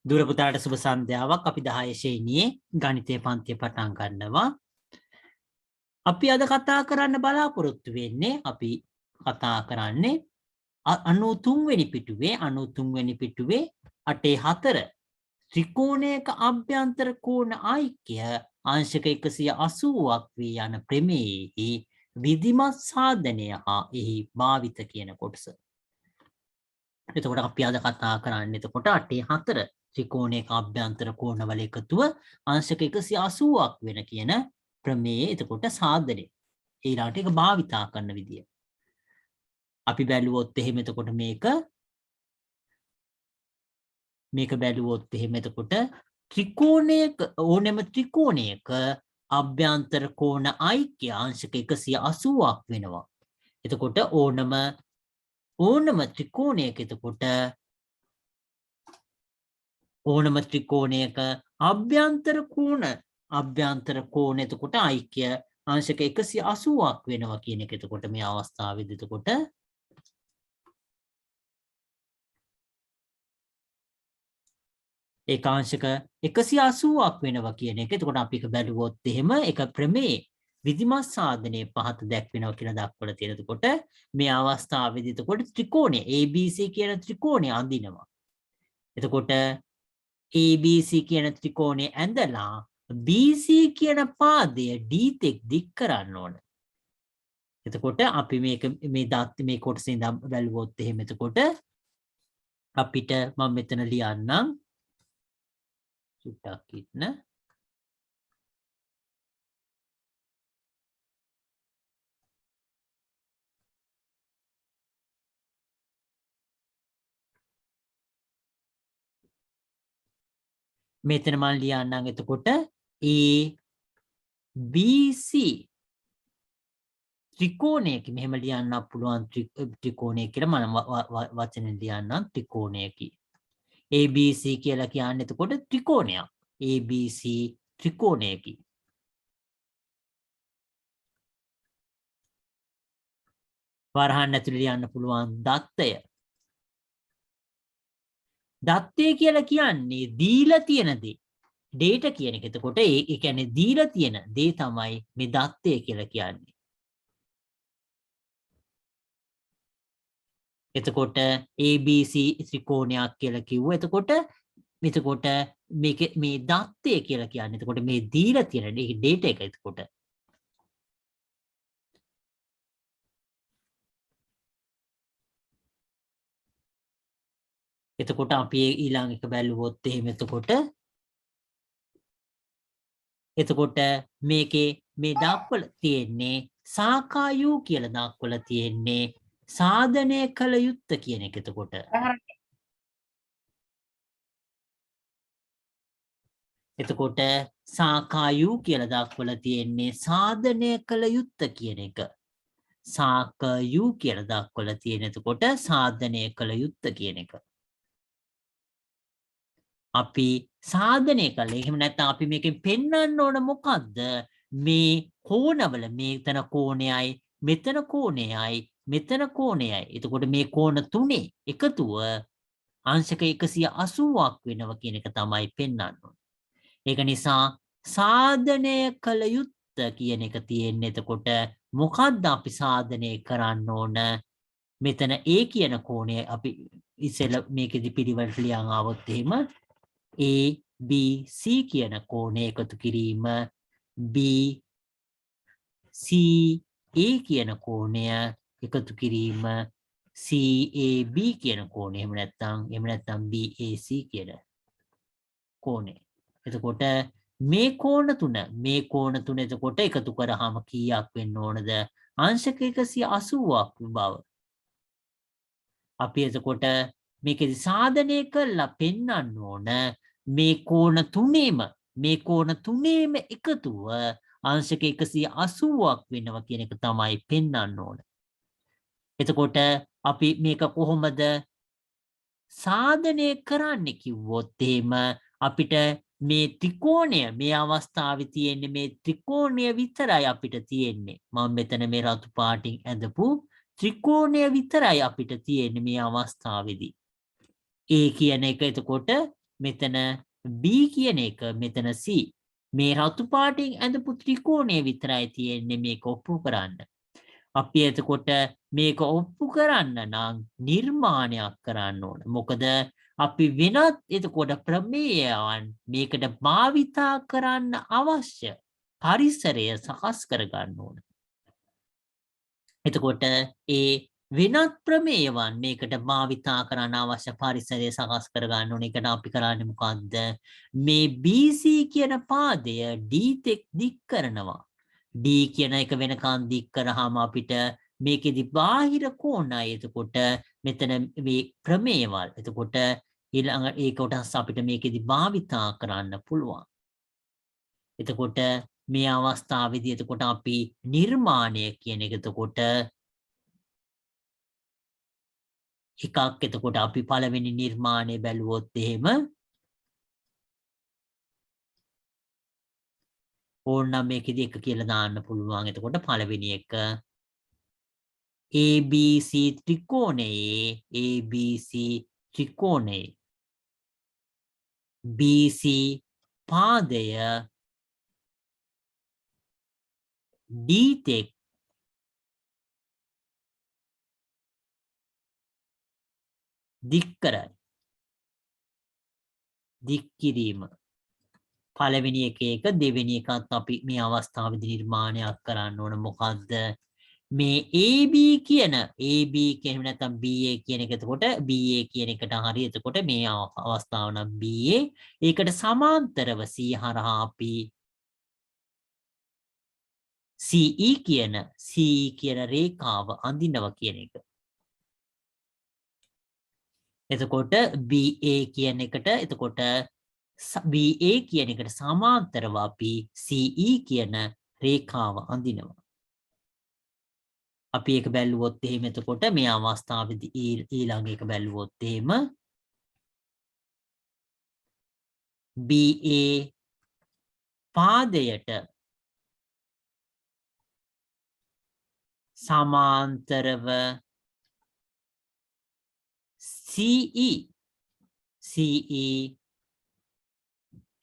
දුර පුතාට සුබ සන්ධ්‍යාවක්. අපි 10 ශ්‍රේණියේ ගණිතය පන්තිය පටන් ගන්නවා. අපි අද කතා කරන්න බලාපොරොත්තු වෙන්නේ අපි කතා කරන්නේ 93 වෙනි පිටුවේ 93 වෙනි පිටුවේ 8/4 ත්‍රිකෝණයක අභ්‍යන්තර කෝණ ඓක්‍ය අංශක 180ක් වී යන ප්‍රමේයෙහි විධිමත් සාධනය හා එහි භාවිත කියන කොටස. එතකොට අපි අද කතා කරන්නේ එතකොට 8/4 ත්‍රිකෝණයක අභ්‍යන්තර කෝණවල එකතුව අංශක 180ක් වෙන කියන ප්‍රමේය එතකොට සාධනය. ඊළඟට ඒක භාවිතා කරන විදිය. අපි බැලුවොත් එහෙම එතකොට මේක බැලුවොත් එහෙම එතකොට ත්‍රිකෝණයක ඕනෙම ත්‍රිකෝණයක අභ්‍යන්තර කෝණ ඓක්‍ය අංශක 180ක් වෙනවා. එතකොට ඕනම ත්‍රිකෝණයක එතකොට ඕනම ත්‍රිකෝණයක අභ්‍යන්තර කෝණ එතකොට ඓක්‍ය අංශක 180ක් වෙනවා කියන එක එතකොට මේ අවස්ථාවේදී එතකොට ඒකාංශක 180ක් වෙනවා කියන එක. එතකොට අපි ඒක බැලුවොත් එහෙම එක ප්‍රමේය විධිමත් සාධනයේ පහත දැක්වෙනවා කියලා දක්වලා තියෙන. එතකොට මේ අවස්ථාවේදී එතකොට ත්‍රිකෝණය ABC කියන ත්‍රිකෝණය අඳිනවා. එතකොට ABC කියන ත්‍රිකෝණය ඇඳලා BC කියන පාදය D තෙක් දික් කරන්න ඕන. එතකොට අපි මේ කොටසේ ඉඳන් බැලුවොත් එහෙම එතකොට අපිට මම මෙතන ලියන්නම් චුට්ටක් ඉන්න. මෙතන මම ලියන්නම් එතකොට ABC ත්‍රිකෝණයක මෙහෙම ලියන්න පුළුවන් ත්‍රිකෝණය කියලා මම වචනෙන් ලියන්නම් ත්‍රිකෝණයකි. ABC කියලා කියන්නේ එතකොට ත්‍රිකෝණයක්. ABC ත්‍රිකෝණයකි. වරහන් ඇතුළේ ලියන්න පුළුවන් දත්තය. දත්තය කියලා කියන්නේ දීලා තියෙන දේ. ඩේටා කියන එක. එතකොට ඒ කියන්නේ දීලා තියෙන දේ තමයි මේ දත්තය කියලා කියන්නේ. එතකොට ABC ත්‍රිකෝණයක් කියලා කිව්ව. එතකොට මේ දත්තය කියලා කියන්නේ එතකොට මේ දීලා තියෙන ඩේටා එක. එතකොට අපි ඊළඟ එක බැලුවොත් එහෙම එතකොට මේකේ මේ දක්වලා තියෙන්නේ සාකා U කියලා දක්වලා තියෙන්නේ සාධනය කළ යුත්ත කියන එක. එතකොට සාකා U කියලා දක්වලා තියෙන්නේ සාධනය කළ යුත්ත කියන එක. සාකා U කියලා දක්වලා තියෙන එතකොට සාධනය කළ යුත්ත කියන එක. අපි සාධනය කළේ. එහෙම නැත්නම් අපි මේකෙන් පෙන්වන්න ඕන මොකද්ද? මේ කෝණවල මෙතන කෝණයයි මෙතන කෝණයයි මෙතන කෝණයයි. එතකොට මේ කෝණ තුනේ එකතුව අංශක 180ක් වෙනවා කියන එක තමයි පෙන්වන්න ඕන. ඒක නිසා සාධනය කළ යුත්ත කියන එක තියෙන්නේ. එතකොට මොකද්ද අපි සාධනය කරන්න ඕන? මෙතන A කියන කෝණය අපි ඉස්සෙල්ලා මේකෙදි පිළිවෙලට ලියන් ආවොත් එහෙම ABC කියන කෝණය එකතු කිරීම BCA කියන කෝණය එකතු කිරීම CAB කියන කෝණය එහෙම නැත්නම් BAC කියන කෝණය. එතකොට මේ කෝණ තුන එතකොට එකතු කරාම කීයක් වෙන්න ඕනද? අංශක 180ක් බව. අපි එතකොට මේකෙදි සාධනය කරලා පෙන්වන්න ඕන මේ කෝණ තුනේම එකතුව අංශක 180ක් වෙනවා කියන එක තමයි පෙන්වන්න ඕන. එතකොට අපි මේක කොහොමද සාධනය කරන්නේ කිව්වොත් එහෙම අපිට මේ ත්‍රිකෝණය මේ අවස්ථාවේ තියෙන්නේ මේ ත්‍රිකෝණය විතරයි අපිට තියෙන්නේ. මම මෙතන මේ රතු පාටින් ඇඳපු ත්‍රිකෝණය විතරයි අපිට තියෙන්නේ මේ අවස්ථාවේදී. A කියන එක එතකොට මෙතන B කියන එක මෙතන C. මේ රතු පාටින් ඇඳපු ත්‍රිකෝණය විතරයි තියෙන්නේ මේක ඔප්පු කරන්න. අපි එතකොට මේක ඔප්පු කරන්න නම් නිර්මාණයක් කරන්න ඕන. මොකද අපි වෙනත් එතකොට ප්‍රමේයයන් මේකට භාවිතා කරන්න අවශ්‍ය පරිසරය සකස් කරගන්න ඕන. එතකොට ඒ වෙනත් ප්‍රමේයවන් මේකට භාවිතා කරන්න අවශ්‍ය පරිසරය සකස් කරගන්න ඕන. එකට අපි කරන්නේ මොකද්ද? මේ BC කියන පාදය D තෙක් දික් කරනවා. D කියන එක වෙනකන් දික් කරාම අපිට මේකෙදි බාහිර කෝණයි. එතකොට මෙතන මේ ප්‍රමේයවල්. එතකොට ඊළඟ ඒ කොටස් අපිට මේකෙදි භාවිතා කරන්න පුළුවන්. එතකොට මේ අවස්ථාවේදී එතකොට අපි නිර්මාණය කියන එක එතකොට එකක් එතකොට අපි පළවෙනි නිර්මාණය බැලුවොත් එහෙම ඕනනම් මේකෙදි එක කියලා දාන්න පුළුවන්. එතකොට පළවෙනි එක ABC ත්‍රිකෝණයේ ABC ත්‍රිකෝණයේ BC පාදය D තෙක් දික් කරයි. දික් කිරීම. පළවෙනි එක දෙවෙනි එකත් අපි මේ අවස්ථාවේදී නිර්මාණයක් කරන්න ඕන. මොකද්ද? මේ AB කියන නැත්නම් BA කියන එක එතකොට BA කියන එකට හරිය එතකොට මේ අවස්ථාව නම් BA ඒකට සමාන්තරව C හරහා අපි CE කියන රේඛාව අඳිනවා කියන එක. එතකොට BA කියන එකට එතකොට BA කියන එකට සමාන්තරව අපි CE කියන රේඛාව අඳිනවා. අපි ඒක බැලුවොත් එහෙම එතකොට මේ අවස්ථාවේදී ඊළඟ එක බැලුවොත් එහෙම BA පාදයට සමාන්තරව CE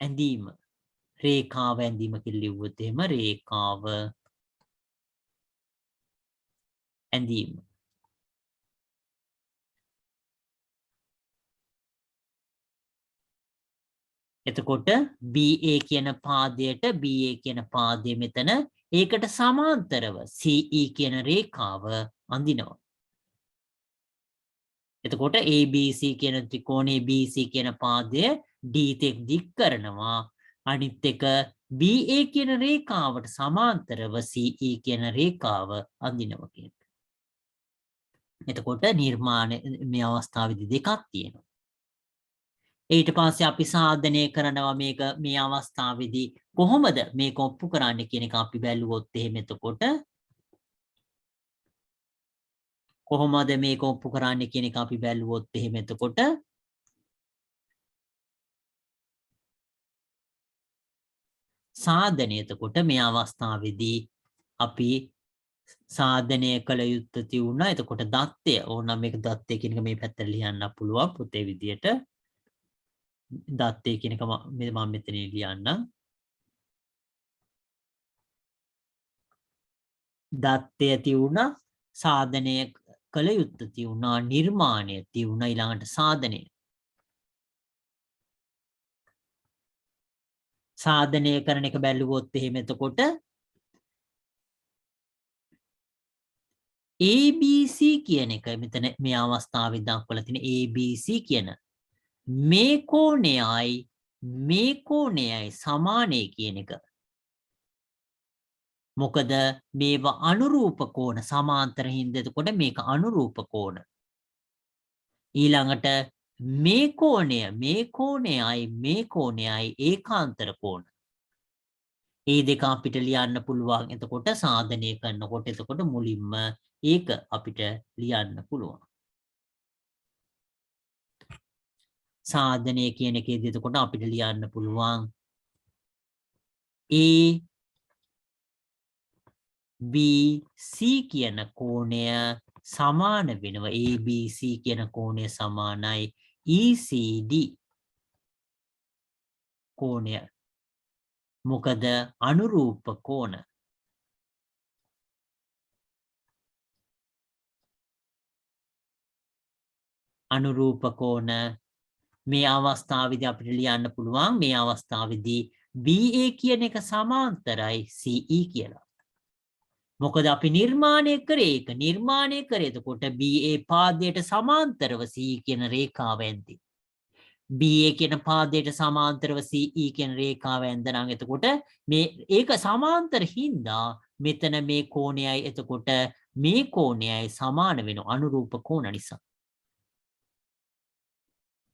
ඇඳීම රේඛාව ඇඳීම කියලා ලිව්වොත් එහෙම රේඛාව ඇඳීම. එතකොට BA කියන පාදය මෙතන ඒකට සමාන්තරව CE කියන රේඛාව අඳිනවා. එතකොට ABC කියන ත්‍රිකෝණයේ BC කියන පාදය D තෙක් දික් කරනවා. අනිත් එක BA කියන රේඛාවට සමාන්තරව CE කියන රේඛාව අඳිනවා කියන එක. එතකොට නිර්මාණ මේ අවස්ථාවේදී දෙකක් තියෙනවා. ඊට පස්සේ අපි සාධනය කරනවා මේක මේ අවස්ථාවේදී කොහොමද මේක ඔප්පු කරන්නේ කියන එක අපි බැලුවොත් එහෙම එතකොට කොහොමද මේක ඔප්පු කරන්නේ කියන එක අපි බැලුවොත් එහෙම එතකොට සාධනය එතකොට මේ අවස්ථාවේදී අපි සාධනය කළ යුත්තේ තියුණා. එතකොට දත්තය ඕනනම් මේක දත්තය කියන එක මේ පැත්තට ලියන්න පුළුවන් පොතේ විදියට. දත්තය කියන එක මම මෙතන ලියන්නම්. දත්තය තියුණා, සාධනය කළ යුත්තේ තියුණා, නිර්මාණය තියුණා, ඊළඟට සාධනය. සාධනය කරන එක බැලුවොත් එහෙම එතකොට ABC කියන එක මෙතන මේ අවස්ථාවේ දක්වලා තියෙන ABC කියන මේ කෝණයයි සමානයි කියන එක. මොකද මේවා අනුරූප කෝණ සමාන්තර හින්දා එතකොට මේක අනුරූප කෝණ. ඊළඟට මේ කෝණයයි ඒකාන්තර කෝණ. ඒ දෙක අපිට ලියන්න පුළුවන්. එතකොට සාධනය කරනකොට එතකොට මුලින්ම ඒක අපිට ලියන්න පුළුවන්. සාධනය කියන එකේදී එතකොට අපිට ලියන්න පුළුවන් ABC කියන කෝණය සමාන වෙනවා. ABC කියන කෝණය සමානයි ECD කෝණය. මොකද අනුරූප කෝණ. අනුරූප කෝණ මේ අවස්ථාවේදී අපිට ලියන්න පුළුවන් මේ අවස්ථාවේදී BA කියන එක සමාන්තරයි CE කියලා. මොකද අපි නිර්මාණය කරේ ඒක නිර්මාණය කරේ එතකොට BA පාදයට සමාන්තරව CE කියන රේඛාව ඇද්දි. BA කියන පාදයට සමාන්තරව CE කියන රේඛාව ඇඳනම් එතකොට මේ ඒක සමාන්තර හින්දා මෙතන මේ කෝණයයි එතකොට මේ කෝණයයි සමාන වෙන අනුරූප කෝණ නිසා.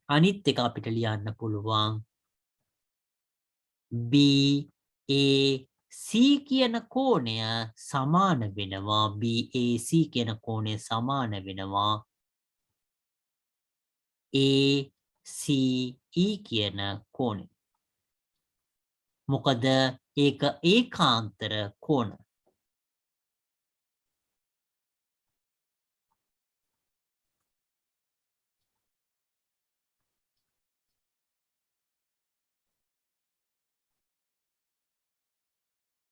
අනිත් එක අපිට ලියන්න පුළුවන් BAC කියන කෝණය සමාන වෙනවා BAC කියන කෝණය සමාන වෙනවා ACE කියන කෝණය. මොකද ඒක ඒකාන්තර කෝණ.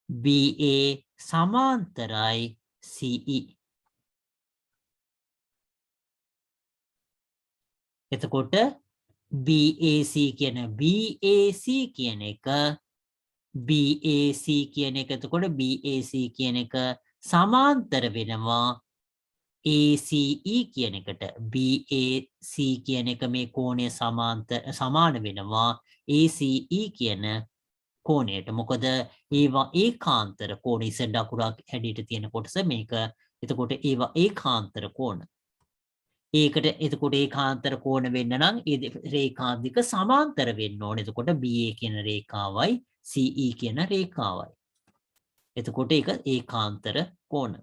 BA සමාන්තරයි CE. එතකොට BAC කියන එක BAC කියන එක එතකොට BAC කියන එක සමාන්තර වෙනවා ACE කියන එකට. BAC කියන එක මේ කෝණය සමාන වෙනවා ACE කියන කෝණයට. මොකද ඒවා ඒකාන්තර කෝණ ඉස්සෙන් අකුරක් හැඩයට තියෙන කොටස මේක. එතකොට ඒවා ඒකාන්තර කෝණ. ඒකට එතකොට ඒකාන්තර කෝණ වෙන්න නම් ඒ රේඛා දෙක සමාන්තර වෙන්න ඕනේ. එතකොට BA කියන රේඛාවයි CE කියන රේඛාවයි. එතකොට ඒක ඒකාන්තර කෝණ.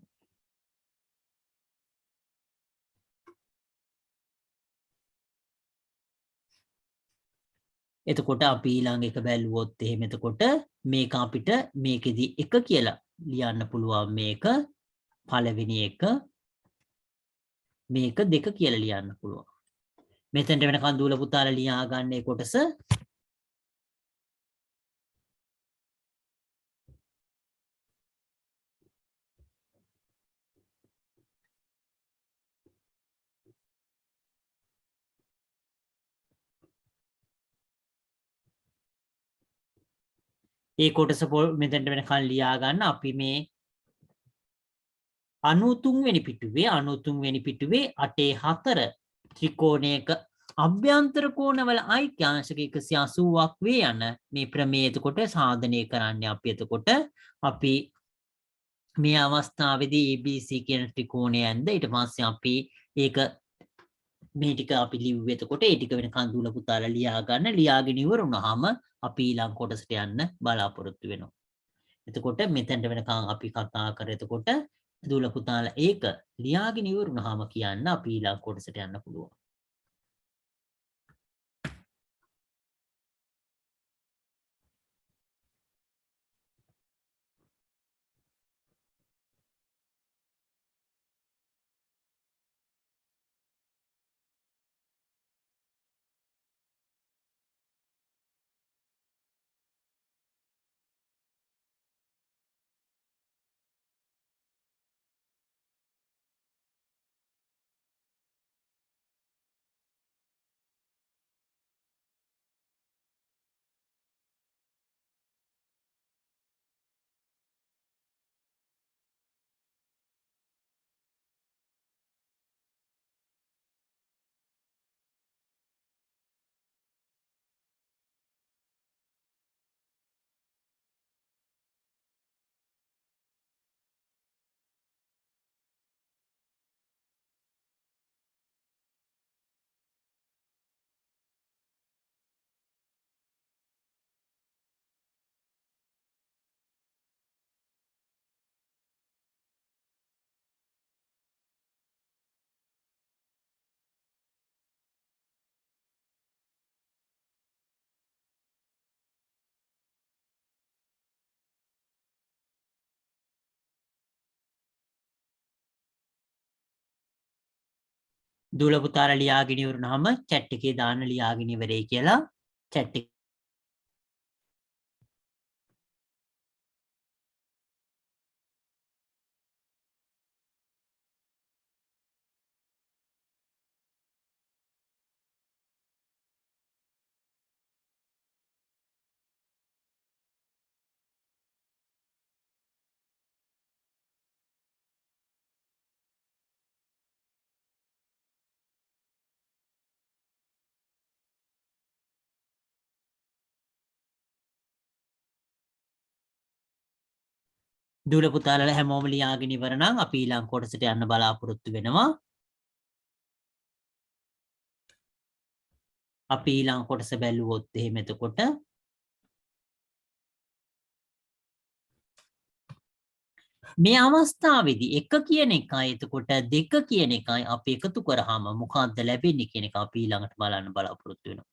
එතකොට අපි ඊළඟ එක බැලුවොත් එහෙම එතකොට මේක අපිට මේකෙදි එක කියලා ලියන්න පුළුවන් මේක පළවෙනි එක මේක දෙක කියලා ලියන්න පුළුවන්. මෙතෙන්ට වෙනකන් දූල පුතාලා ලියා ගන්න ඒ කොටස ඒ කොටස මෙතෙන්ට වෙනකන් ලියා ගන්න අපි මේ 93 වෙනි පිටුවේ 93 වෙනි පිටුවේ 8/4 ත්‍රිකෝණයක අභ්‍යන්තර කෝණවල අයික්‍යාංශක 180ක් වේ යන මේ ප්‍රමේය එතකොට සාධනය කරන්න අපි එතකොට අපි මේ අවස්ථාවේදී ABC කියන ත්‍රිකෝණය ඇඳ ඊට පස්සේ අපි ඒක මේ ටික අපි ලිව්වේ එතකොට ඒ ටික වෙනකන් දූල පුතාලා ලියා ගන්න ලියාගෙන ඉවරුනහම අපි ඊළඟ කොටසට යන්න බලාපොරොත්තු වෙනවා. එතකොට මෙතෙන්ට වෙනකන් අපි කතා කර එතකොට දූල පුතාලා ඒක ලියාගෙන ඉවරුනහම කියන්න අපි ඊළඟ කොටසට යන්න පුළුවන්. දූල පුතාලා ලියාගෙන ඉවරුනහම chat එකේ දාන්න ලියාගෙන ඉවරයි කියලා chat දුර පුතාලලා හැමෝම ලියාගෙන ඉවර නම් අපි ඊළඟ කොටසට යන්න බලාපොරොත්තු වෙනවා. අපි ඊළඟ කොටස බැලුවොත් එහෙම එතකොට මේ අවස්ථාවේදී එක කියන එකයි එතකොට දෙක කියන එකයි අපි එකතු කරාම මොකක්ද ලැබෙන්නේ කියන එක අපි ඊළඟට බලන්න බලාපොරොත්තු වෙනවා.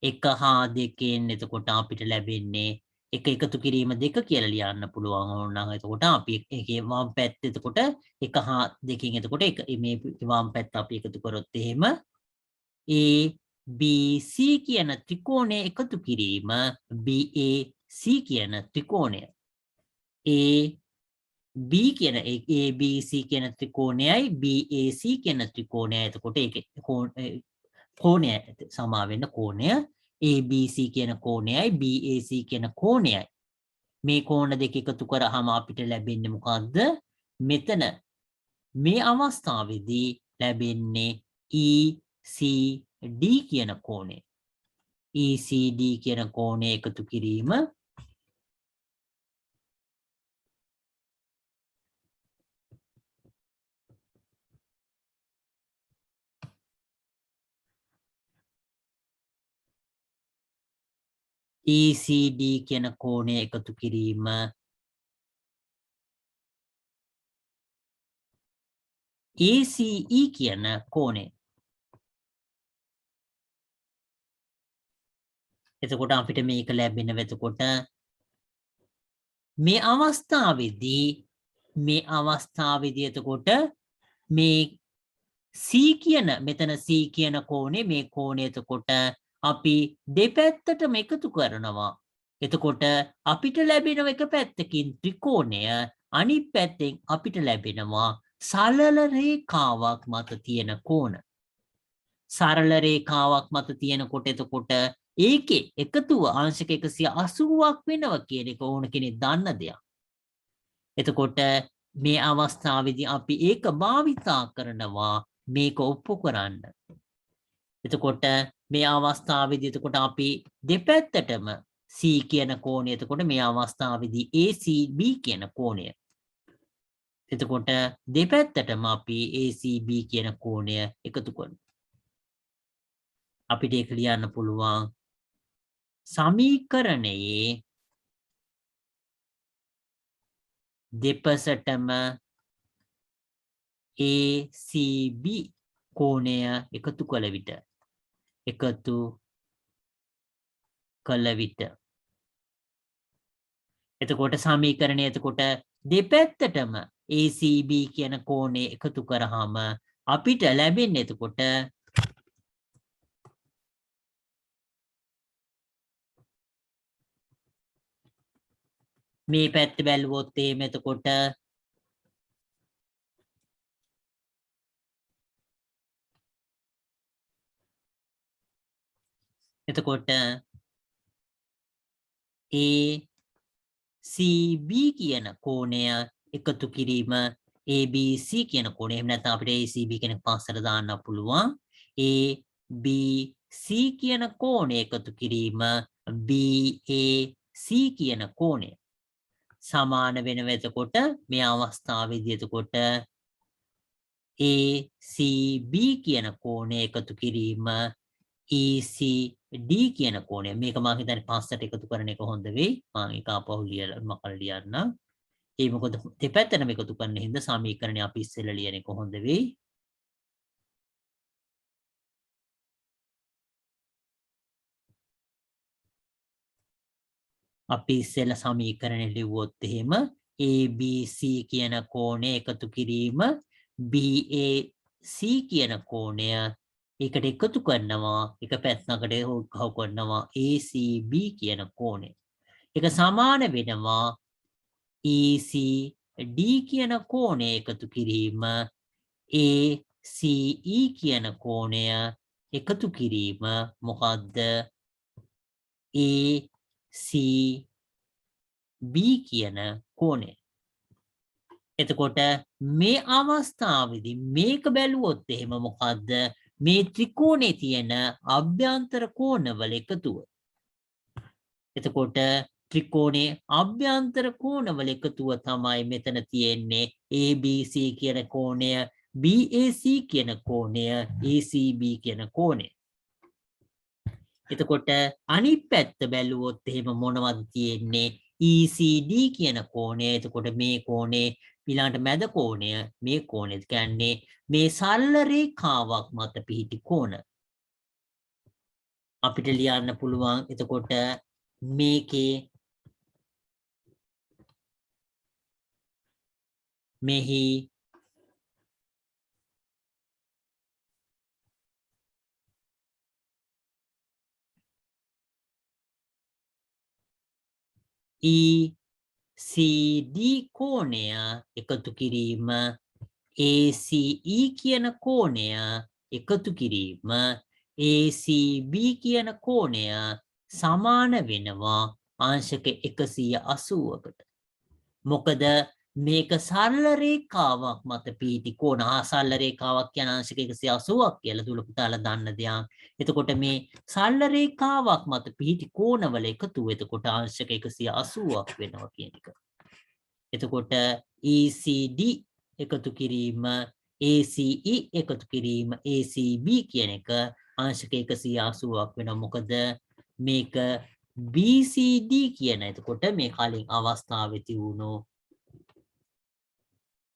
එක හා දෙකෙන් එතකොට අපිට ලැබෙන්නේ එක එකතු කිරීම දෙක කියලා ලියන්න පුළුවන් ඕනනම් එතකොට අපි එකේ වම් පැත්ත එතකොට එක හා දෙකෙන් එතකොට එක මේ වම් පැත්ත අපි එකතු කරොත් එහෙම ABC කියන ත්‍රිකෝණය එකතු කිරීම BAC කියන ත්‍රිකෝණය B කියන ABC කියන ත්‍රිකෝණයයි BAC කියන ත්‍රිකෝණයයි එතකොට ඒකේ කෝණය සමා වෙන්න කෝණය ABC කියන කෝණයයි BAC කියන කෝණයයි මේ කෝණ දෙක එකතු කරාම අපිට ලැබෙන්නේ මොකද්ද මෙතන මේ අවස්ථාවේදී ලැබෙන්නේ ECD කියන කෝණය ECD කියන කෝණය එකතු කිරීම ECD කියන කෝණය එකතු කිරීම ACE කියන කෝණය. එතකොට අපිට මේක ලැබෙනවා එතකොට මේ අවස්ථාවේදී එතකොට මේ C කියන මෙතන C කියන කෝණය මේ කෝණය එතකොට අපි දෙපැත්තටම එකතු කරනවා. එතකොට අපිට ලැබෙන එක පැත්තකින් ත්‍රිකෝණය අනිත් පැත්තෙන් අපිට ලැබෙනවා සරල රේඛාවක් මත තියෙන කෝණ. සරල රේඛාවක් මත තියෙනකොට එතකොට ඒකේ එකතුව අංශක 180ක් වෙනවා කියන එක ඕන කෙනෙක් දන්න දෙයක්. එතකොට මේ අවස්ථාවේදී අපි ඒක භාවිතා කරනවා මේක ඔප්පු කරන්න. එතකොට මේ අවස්ථාවේදී එතකොට අපි දෙපැත්තටම C කියන කෝණය එතකොට මේ අවස්ථාවේදී ACB කියන කෝණය. එතකොට දෙපැත්තටම අපි ACB කියන කෝණය එකතු කරනවා. අපිට ඒක ලියන්න පුළුවන් සමීකරණයේ දෙපසටම ACB කෝණය එකතු කළ විට එතකොට සමීකරණය එතකොට දෙපැත්තටම ACB කියන කෝණය එකතු කරාම අපිට ලැබෙන්නේ එතකොට මේ පැත්ත බැලුවොත් එහෙම එතකොට ACB කියන කෝණය එකතු කිරීම ABC කියන කෝණය. එහෙම නැත්නම් අපිට ACB කියන පස්සට දාන්න පුළුවන්. ABC කියන කෝණය එකතු කිරීම BAC කියන කෝණය. සමාන වෙනවා එතකොට මේ අවස්ථාවේදී එතකොට ACB කියන කෝණය එකතු කිරීම ECD කියන කෝණය. මේක මම හිතන්නේ පස්සට එකතු කරන එක හොඳ වෙයි. මම ඒක ආපහු ලියන්න. ඒ මොකද දෙපැත්තටම එකතු කරන හින්දා සමීකරණය අපි ඉස්සෙල්ලා ලියන එක හොඳ වෙයි. අපි ඉස්සෙල්ලා සමීකරණය ලිව්වොත් එහෙම ABC කියන කෝණය එකතු කිරීම BAC කියන කෝණය ඒකට එකතු කරනවා එක පැත්තකට හොව කරනවා ACB කියන කෝණය. ඒක සමාන වෙනවා ECD කියන කෝණය එකතු කිරීම ACE කියන කෝණය එකතු කිරීම මොකද්ද ACB කියන කෝණය. එතකොට මේ අවස්ථාවේදී මේක බැලුවොත් එහෙම මොකද්ද මේ ත්‍රිකෝණේ තියෙන අභ්‍යන්තර කෝණවල එකතුව. එතකොට ත්‍රිකෝණයේ අභ්‍යන්තර කෝණවල එකතුව තමයි මෙතන තියෙන්නේ ABC කියන කෝණය, BAC කියන කෝණය, ACB කියන කෝණය. එතකොට අනිත් පැත්ත බැලුවොත් එහෙම මොනවද තියෙන්නේ? ECD කියන කෝණය. එතකොට මේ කෝණේ ඊළඟට මැද කෝණය, මේ කෝණය කියන්නේ මේ සරල රේඛාවක් මත පිහිටි කෝණ. අපිට ලියන්න පුළුවන් එතකොට මේකේ මෙහි ECD කෝණය එකතු කිරීම ACE කියන කෝණය එකතු කිරීම ACB කියන කෝණය සමාන වෙනවා අංශක 180කට. මොකද මේක සරල රේඛාවක් මත පිහිටි කෝණ. සරල රේඛාවක් කියන අංශක 180ක් කියලා දුල පුතාලා දන්න දෙයක්. එතකොට මේ සරල රේඛාවක් මත පිහිටි කෝණවල එකතුව එතකොට අංශක 180ක් වෙනවා කියන එක. එතකොට ECD එකතු කිරීම ACE එකතු කිරීම ACB කියන එක අංශක 180ක් වෙනවා. මොකද මේක BCD කියන එතකොට මේ කලින් අවස්ථාවේ තියුණු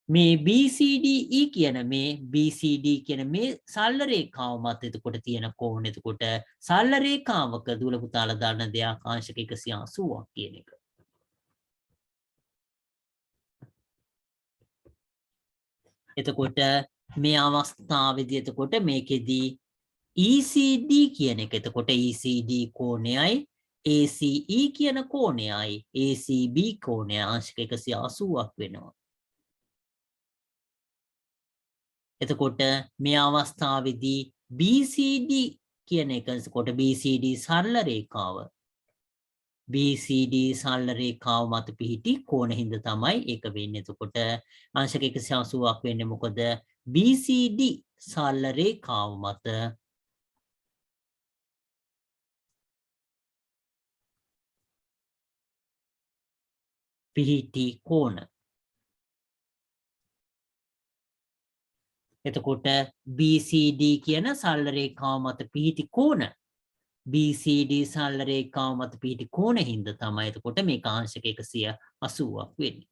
මේ BCDE කියන මේ BCD කියන මේ සරල රේඛාව මත එතකොට තියෙන කෝණ එතකොට සරල රේඛාවක දුල පුතාලා දන්න දෙයක් අංශක 180ක් කියන එක. එතකොට මේ අවස්ථාවේදී එතකොට මේකෙදී ECD කියන එක එතකොට ECD කෝණයයි ACE කියන කෝණයයි ACB කෝණය අංශක 180ක් වෙනවා. එතකොට මේ අවස්ථාවේදී BCD කියන එක එතකොට BCD සරල රේඛාව BCD සරල රේඛාව මත පිහිටි කෝණ හින්දා තමයි ඒක වෙන්නේ. එතකොට අංශක 180ක් වෙන්නේ මොකද BCD සරල රේඛාව මත පිහිටි කෝණ. එතකොට BCD කියන සරල රේඛාව මත පිහිටි කෝණ BCD සරල රේඛාව මත පිහිටි කෝණ හින්දා තමයි එතකොට මේක අංශක 180ක් වෙන්නේ.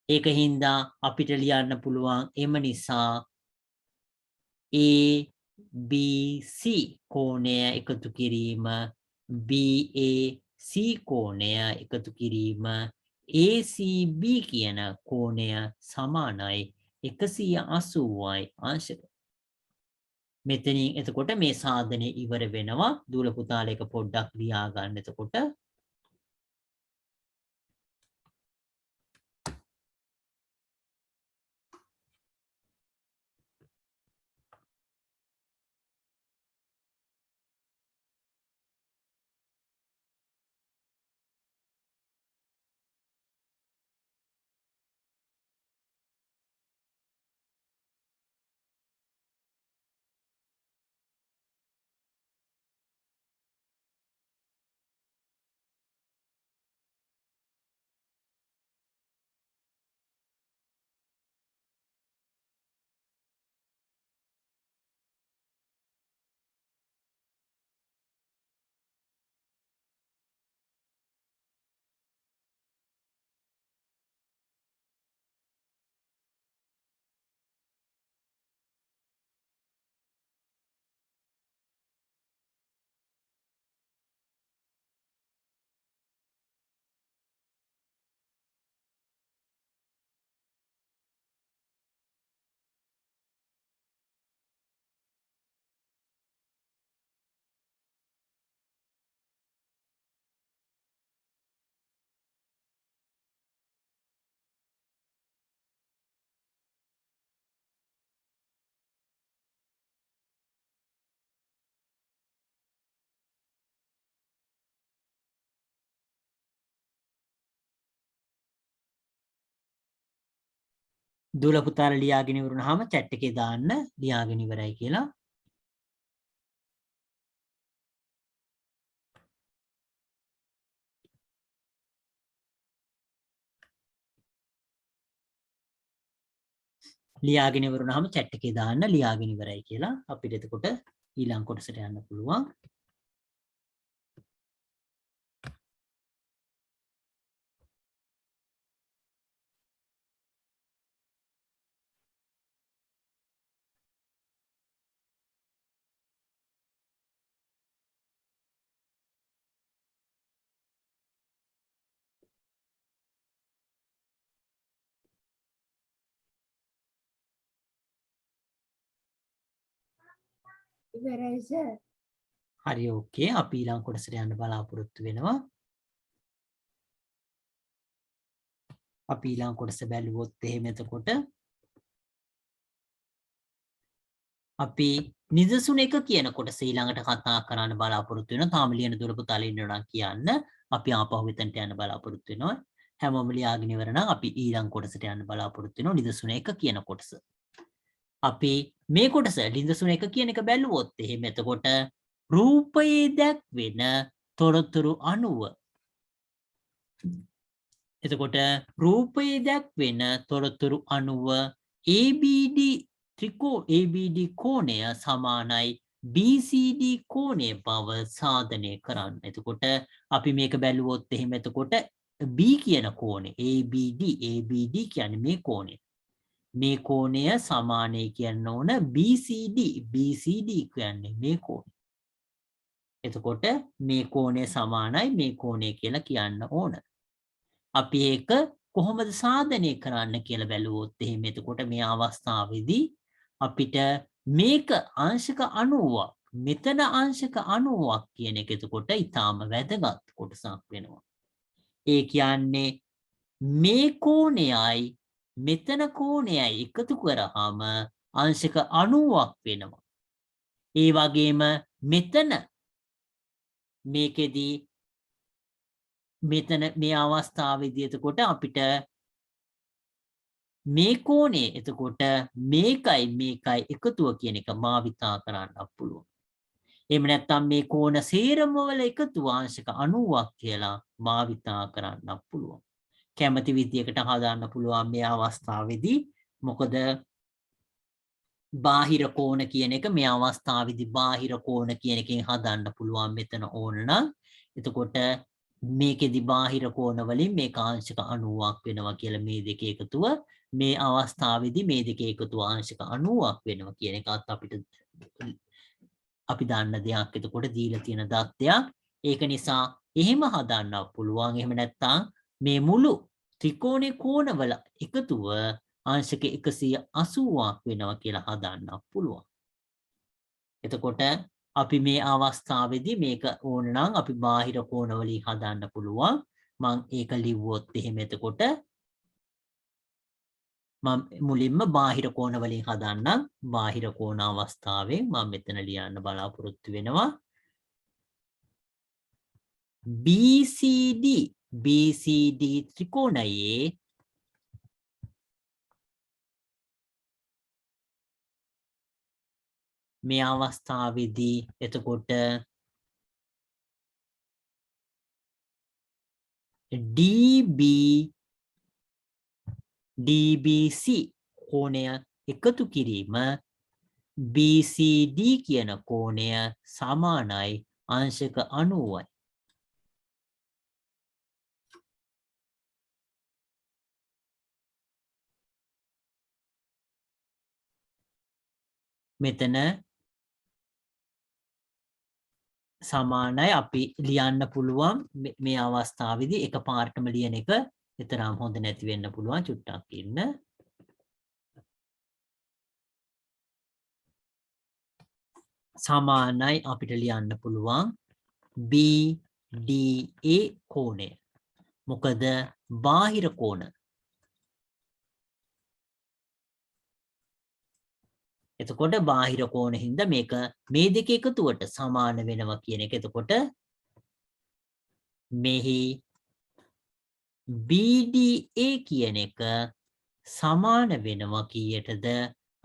ඒක හින්දා අපිට ලියන්න පුළුවන් එම නිසා ABC කෝණය එකතු කිරීම BAC කෝණය එකතු කිරීම ACB කියන කෝණය සමානයි 180යි අංශක. මෙතනින් එතකොට මේ සාධනය ඉවර වෙනවා. දුල පුතාලා එක පොඩ්ඩක් ලියා ගන්න. එතකොට දුල පුතාලා ලියාගෙන ඉවරුනහම chat එකේ දාන්න ලියාගෙන ඉවරයි කියලා. ලියාගෙන ඉවරුනහම chat එකේ දාන්න ලියාගෙන ඉවරයි කියලා අපිට එතකොට ඊළඟ කොටසට යන්න පුළුවන්. හරි ඕකේ අපි ඊළඟ කොටසට යන්න බලාපොරොත්තු වෙනවා. අපි ඊළඟ කොටස බැලුවොත් එහෙම එතකොට අපි නිදසුන එක කියන කොටස ඊළඟට කතා කරන්න බලාපොරොත්තු වෙනවා. තාම ලියන දුර පුතා ලියනවා කියන්න. අපි ආපහු එතනට යන්න බලාපොරොත්තු වෙනවා. හැමෝම ලියාගෙන ඉවර නම් අපි ඊළඟ කොටසට යන්න බලාපොරොත්තු වෙනවා. නිදසුන එක කියන කොටස. අපි මේ කොටස නිදසුන එක කියන එක බැලුවොත් එහෙම එතකොට රූපයේ දැක්වෙන තොරතුරු අණුව. එතකොට රූපයේ දැක්වෙන තොරතුරු අණුව ABD ABD කෝණය සමානයි BCD කෝණය බව සාධනය කරන්න. එතකොට අපි මේක බැලුවොත් එහෙම එතකොට B කියන කෝණය ABD කියන්නේ මේ කෝණය. මේ කෝණය සමානයි කියන්න ඕන BCD කියන්නේ මේ කෝණය. එතකොට මේ කෝණය සමානයි මේ කෝණය කියලා කියන්න ඕන. අපි ඒක කොහොමද සාධනය කරන්න කියලා බැලුවොත් එහෙම එතකොට මේ අවස්ථාවේදී අපිට මේක අංශක 90ක් මෙතන අංශක 90ක් කියන එක එතකොට ඊටාම වැදගත් කොටසක් වෙනවා. ඒ කියන්නේ මේ කෝණයයි මෙතන කෝණයයි එකතු කරාම අංශක 90ක් වෙනවා. ඒ වගේම මෙතන මේකෙදී මෙතන මේ අවස්ථාවේදී එතකොට අපිට මේ කෝණය එතකොට මේකයි එකතුව කියන එක භාවිතා කරන්න පුළුවන්. එහෙම නැත්නම් මේ කෝණ සේරම වල එකතුව අංශක 90ක් කියලා භාවිතා කරන්න පුළුවන්. කැමති විදියකට හදාන්න පුළුවන් මේ අවස්ථාවේදී. මොකද බාහිර කෝණ කියන එක මේ අවස්ථාවේදී බාහිර කෝණ කියන එකෙන් හදන්න පුළුවන් මෙතන ඕන නම්. එතකොට මේකෙදි බාහිර කෝණ වලින් මේක අංශක 90ක් වෙනවා කියලා මේ දෙක එකතුව මේ අවස්ථාවේදී මේ දෙක එකතුව අංශක 90ක් වෙනවා කියන එකත් අපිට අපි දන්න දෙයක්. එතකොට දීලා තියෙන දත්තයක්. ඒක නිසා එහෙම හදන්න පුළුවන්. එහෙම නැත්නම් මේ මුළු ත්‍රිකෝණේ කෝණවල එකතුව අංශක 180ක් වෙනවා කියලා හදන්න පුළුවන්. එතකොට අපි මේ අවස්ථාවේදී මේක ඕන නම් අපි බාහිර කෝණ වලින් හදන්න පුළුවන්. මම ඒක ලිව්වොත් එහෙම එතකොට මම මුලින්ම බාහිර කෝණ වලින් හදන්නම්. බාහිර කෝණ අවස්ථාවෙන් මම මෙතන ලියන්න බලාපොරොත්තු වෙනවා. BCD ත්‍රිකෝණයේ මේ අවස්ථාවේදී එතකොට DBC කෝණය එකතු කිරීම BCD කියන කෝණය සමානයි අංශක 90යි. මෙතන සමානයි අපි ලියන්න පුළුවන් මේ අවස්ථාවේදී එකපාරටම ලියන එක එතරම් හොඳ නැති වෙන්න පුළුවන්. චුට්ටක් ඉන්න. සමානයි අපිට ලියන්න පුළුවන් BDA කෝණය. මොකද බාහිර කෝණ. එතකොට බාහිර කෝණ හින්දා මේක මේ දෙක එකතුවට සමාන වෙනවා කියන එක. එතකොට මෙහි BDA කියන එක සමාන වෙනවා කීයටද?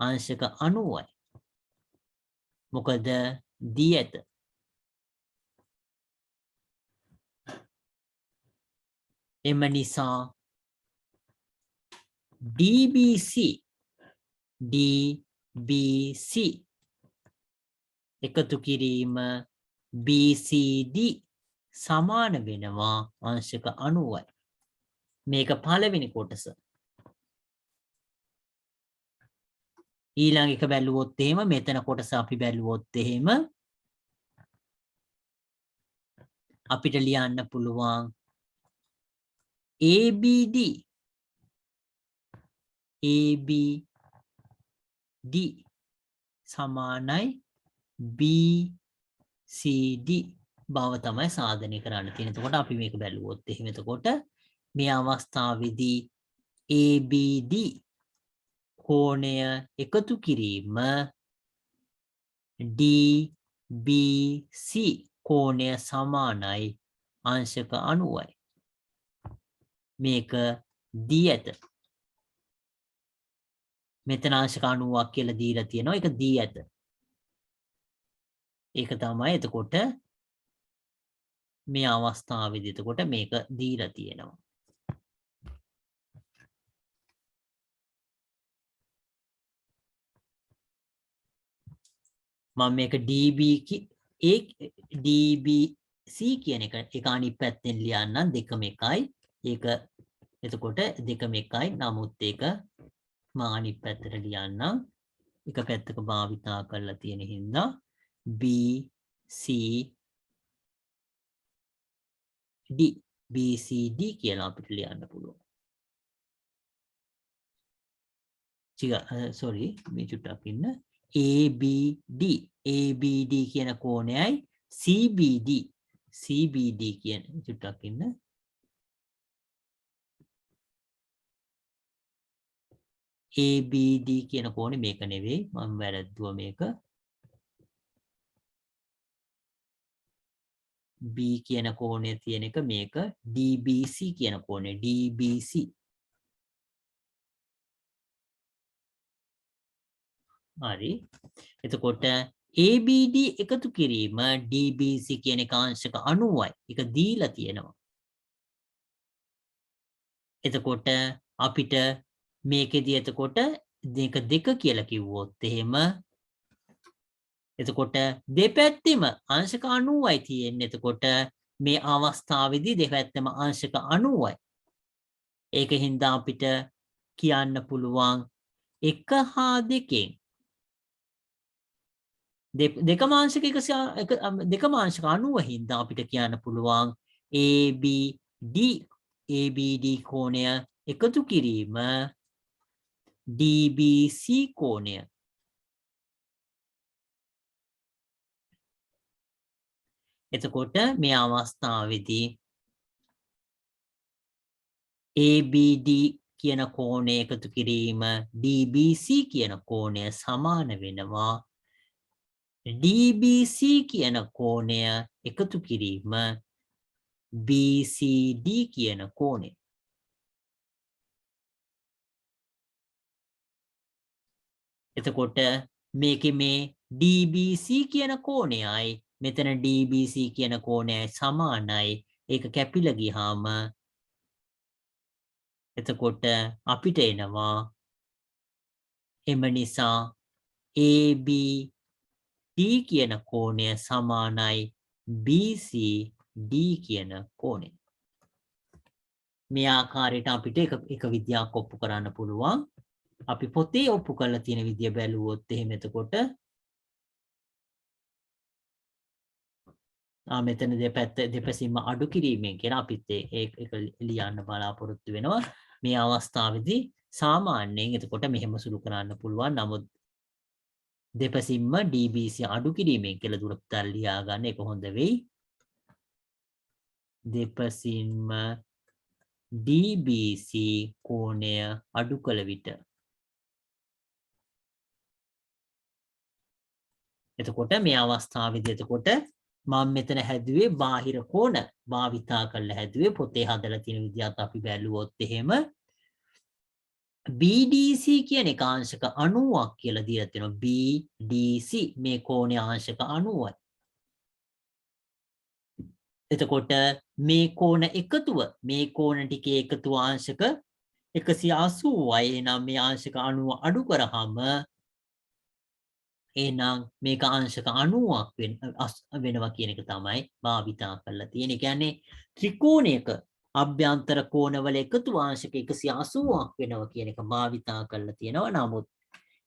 අංශක 90යි. මොකද දී ඇත. එම නිසා DBC DBC එකතු කිරීම BCD සමාන වෙනවා අංශක 90යි. මේක පළවෙනි කොටස. ඊළඟ එක බැලුවොත් එහෙම මෙතන කොටස අපි බැලුවොත් එහෙම අපිට ලියන්න පුළුවන් ABD සමානයි BCD බව තමයි සාධනය කරන්න තියෙන්නේ. එතකොට අපි මේක බැලුවොත් එහෙම එතකොට මේ අවස්ථාවේදී ABD කෝණය එකතු කිරීම DBC කෝණය සමානයි අංශක 90යි. මේක දී ඇත. මෙතන අංශක 90ක් කියලා දීලා තියෙනවා. ඒක දී ඇත. ඒක තමයි එතකොට මේ අවස්ථාවේදී එතකොට මේක දීලා තියෙනවා. මම මේක DBC කියන එක අනිත් පැත්තෙන් ලියන්නම් දෙකම එකයි. ඒක එතකොට දෙකම එකයි. නමුත් ඒක මම අනිත් පැත්තට ලියන්නම්. එක පැත්තක භාවිතා කරලා තියෙන හින්දා BCD කියලා අපිට ලියන්න පුළුවන්. sorry මේ චුට්ටක් ඉන්න. ABD කියන කෝණයයි CBD කියන චුට්ටක් ඉන්න. ABD කියන කෝණේ මේක නෙවෙයි මම වැරද්දුවා මේක. B කියන කෝණය තියෙන එක මේක DBC කියන කෝණය DBC. හරි. එතකොට ABD එකතු කිරීම DBC කියන එක අංශක 90යි. ඒක දීලා තියෙනවා. එතකොට අපිට මේකෙදී එතකොට දෙක කියලා කිව්වොත් එහෙම එතකොට දෙපැත්තෙම අංශක 90යි තියෙන්නේ. එතකොට මේ අවස්ථාවේදී දෙපැත්තම අංශක 90යි. ඒකින්ද අපිට කියන්න පුළුවන් 1 හා 2කින් දෙකම අංශක 90 හින්දා අපිට කියන්න පුළුවන් ABD කෝණය එකතු කිරීම DBC කෝණය එතකොට මේ අවස්ථාවේදී ABD කියන කෝණය එකතු කිරීම DBC කියන කෝණය සමාන වෙනවා DBC කියන කෝණය එකතු කිරීම BCD කියන කෝණය. එතකොට මේකේ මේ DBC කියන කෝණයයි මෙතන DBC කියන කෝණයයි සමානයි. ඒක කැපිලා ගියාම එතකොට අපිට එනවා එම නිසා ABD කියන කෝණය සමානයි BCD කියන කෝණය. මේ ආකාරයට අපිට එක විදියක් ඔප්පු කරන්න පුළුවන්. අපි පොතේ ඔප්පු කරලා තියෙන විදිය බැලුවොත් එහෙම එතකොට මෙතන දෙපැසින්ම අඩු කිරීමෙන් කියන අපිත් ඒක ලියන්න බලාපොරොත්තු වෙනවා. මේ අවස්ථාවේදී සාමාන්‍යයෙන් එතකොට මෙහෙම සුළු කරන්න පුළුවන්. නමුත් දෙපැසින්ම DBC අඩු කිරීමෙන් කියලා දුරට ලියා ගන්න එක හොඳ වෙයි. දෙපැසින්ම DBC කෝණය අඩු කළ විට එතකොට මේ අවස්ථාවේදී එතකොට මම මෙතන හැදුවේ බාහිර කෝණ භාවිතා කරලා හැදුවේ පොතේ හදලා තියෙන විදිහට අපි බැලුවොත් එහෙම BDC කියන එක අංශක 90ක් කියලා දීලා තියෙනවා BDC මේ කෝණයේ අංශක 90යි. එතකොට මේ කෝණ එකතුව මේ කෝණ ටිකේ එකතුව අංශක 180යි නම් මේ අංශක 90 අඩු කරාම එහෙනම් මේක අංශක 90ක් වෙනවා කියන එක තමයි භාවිතා කරලා තියෙන්නේ. ඒ කියන්නේ ත්‍රිකෝණයක අභ්‍යන්තර කෝණවල එකතු අංශක 180ක් වෙනවා කියන එක භාවිතා කරලා තියෙනවා. නමුත්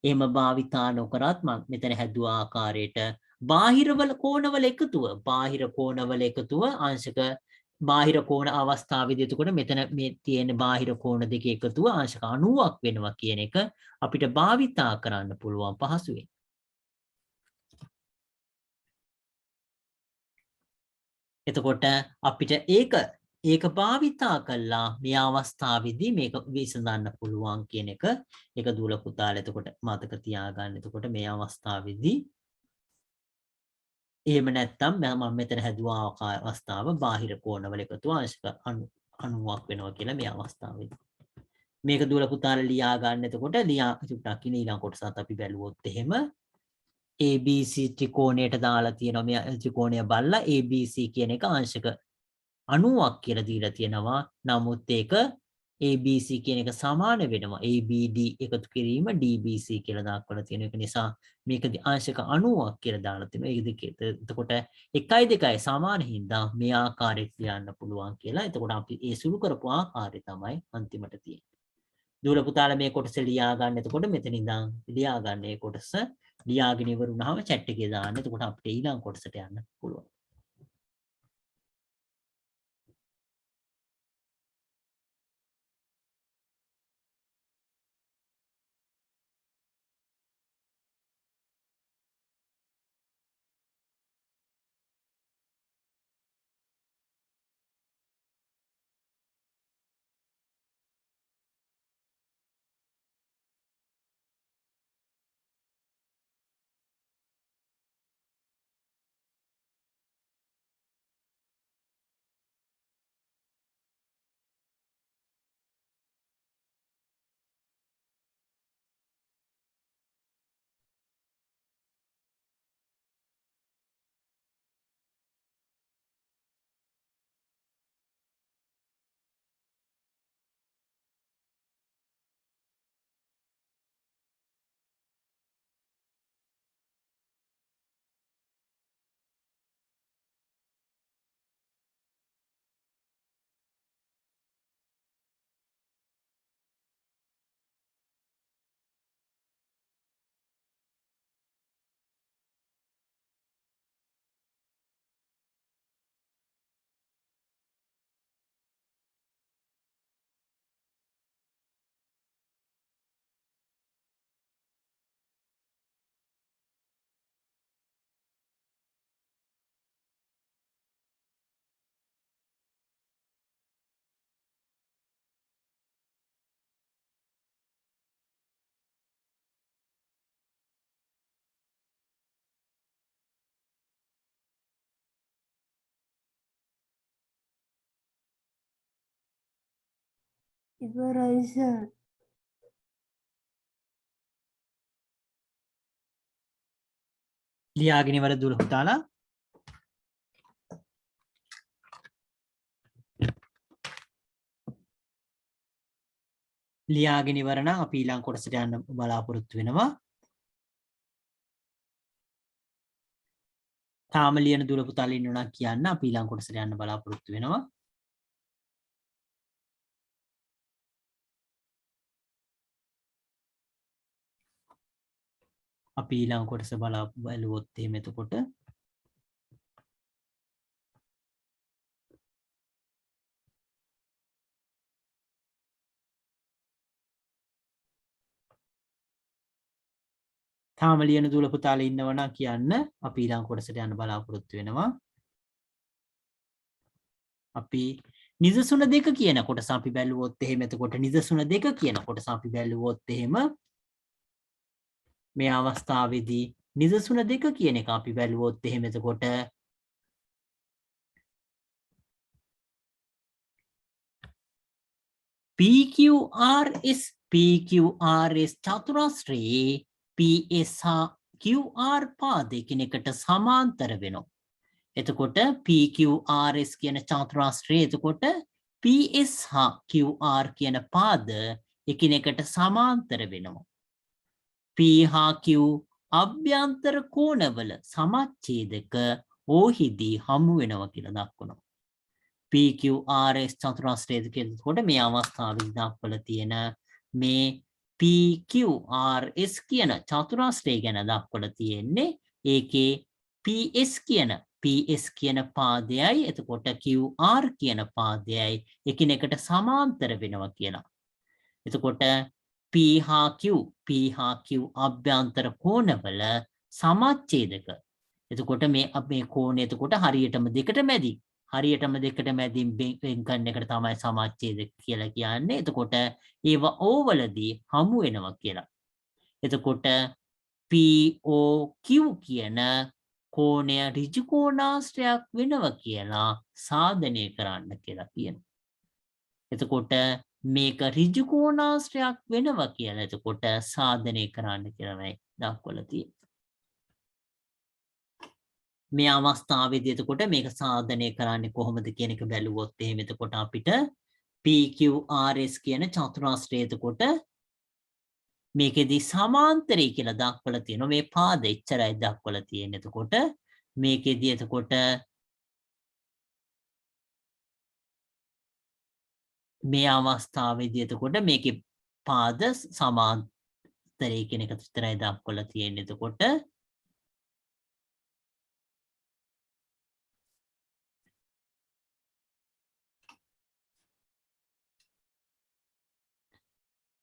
එහෙම භාවිතා නොකරත් මම මෙතන හැදුව ආකාරයට බාහිර කෝණවල එකතුව අංශක බාහිර කෝණ අවස්ථාවේදී එතකොට මෙතන මේ තියෙන බාහිර කෝණ දෙක එකතුව අංශක 90ක් වෙනවා කියන එක අපිට භාවිතා කරන්න පුළුවන් පහසුවෙන්. එතකොට අපිට ඒක භාවිතා කළා මේ අවස්ථාවේදී මේක විසඳන්න පුළුවන් කියන එක ඒක දුල පුතාලා එතකොට මතක තියාගන්න. එතකොට මේ අවස්ථාවේදී එහෙම නැත්නම් මම මෙතන හැදුවා අවස්ථාව බාහිර කෝණවල එකතු අංශක 90ක් වෙනවා කියලා මේ අවස්ථාවේදී. මේක දුල පුතාලා ලියා ගන්න. එතකොට ලියා චුට්ටක් ඉන ඊළඟ කොටසත් අපි බැලුවොත් එහෙම ABC ත්‍රිකෝණයට දාලා තියෙනවා මේ ත්‍රිකෝණය බලලා ABC කියන එක අංශක 90ක් කියලා දීලා තියෙනවා. නමුත් ඒක ABC කියන එක සමාන වෙනවා ABD එකතු කිරීම DBC කියලා දක්වලා තියෙන එක නිසා මේක අංශක 90ක් කියලා දාලා තියෙනවා. ඒක දෙක එතකොට 1යි 2යි සමාන හින්දා මේ ආකාරයට ලියන්න පුළුවන් කියලා. එතකොට අපි ඒ සුළු කරපු ආකාරය තමයි අන්තිමට තියෙන්නේ. දුර පුතාලා මේ කොටස ලියා ගන්න. එතකොට මෙතන ඉඳන් ලියා ගන්න මේ කොටස ලියාගෙන ඉවර වුණාම chat එකේ දාන්න. එතකොට අපිට ඊළඟ කොටසට යන්න පුළුවන්. ඉවරයි සර්. ලියාගෙන ඉවර දුර පුතාලා ලියාගෙන ඉවර නම් අපි ඊළඟ කොටසට යන්න බලාපොරොත්තු වෙනවා. තාම ලියන දුර පුතාලා ඉන්නවා කියන්න අපි ඊළඟ කොටසට යන්න බලාපොරොත්තු වෙනවා. අපි ඊළඟ කොටස බලුවොත් එහෙම එතකොට තාම ලියන දුර පුතාලා ඉන්නවා නම් කියන්න අපි ඊළඟ කොටසට යන්න බලාපොරොත්තු වෙනවා. අපි නිදසුන දෙක කියන කොටස අපි බැලුවොත් එහෙම එතකොට නිදසුන දෙක කියන කොටස අපි බැලුවොත් එහෙම මේ අවස්ථාවේදී නිදසුන දෙක කියන එක අපි බැලුවොත් එහෙම එතකොට PQRS චතුරස්‍රයේ PS හා QR පාදය කෙනෙකුට සමාන්තර වෙනවා. එතකොට PQRS කියන චතුරස්‍රයේ එතකොට PS හා QR කියන පාද එකිනෙකට සමාන්තර වෙනවා. P හා Q අභ්‍යන්තර කෝණවල සමච්ඡේදක ඕහිදී හමු වෙනවා කියලා දක්වනවා. PQRS චතුරස්‍රයේද කියනකොට මේ අවස්ථාවේදී දක්වලා තියෙන මේ PQRS කියන චතුරස්‍රය ගැන දක්වලා තියෙන්නේ ඒකේ PS කියන පාදයයි එතකොට QR කියන පාදයයි එකිනෙකට සමාන්තර වෙනවා කියලා. එතකොට P හා Q අභ්‍යන්තර කෝණවල සමච්ඡේදක. එතකොට මේ කෝණය එතකොට හරියටම දෙකට මැදි. හරියටම දෙකට මැදින් වෙන් කරන එකට තමයි සමච්ඡේදක කියලා කියන්නේ. එතකොට ඒව ඕවලදී හමු වෙනවා කියලා. එතකොට POQ කියන කෝණය ඍජු කෝණාශ්‍රයක් වෙනවා කියලා සාධනය කරන්න කියලා කියනවා. එතකොට මේක ඍජු කෝණාශ්‍රයක් වෙනවා කියලා එතකොට සාධනය කරන්න කියලායි දක්වලා තියෙන්නේ. මේ අවස්ථාවේදී එතකොට මේක සාධනය කරන්නේ කොහොමද කියන එක බැලුවොත් එහෙම එතකොට අපිට PQRS කියන චතුරාශ්‍රය එතකොට මේකෙදි සමාන්තරය කියලා දක්වලා තියෙනවා. මේ පාද එච්චරයි දක්වලා තියෙන්නේ. එතකොට මේකෙදි එතකොට මේ අවස්ථාවේදී එතකොට මේකේ පාද සමාන්තරය කියන එක විතරයි දක්වලා තියෙන්නේ. එතකොට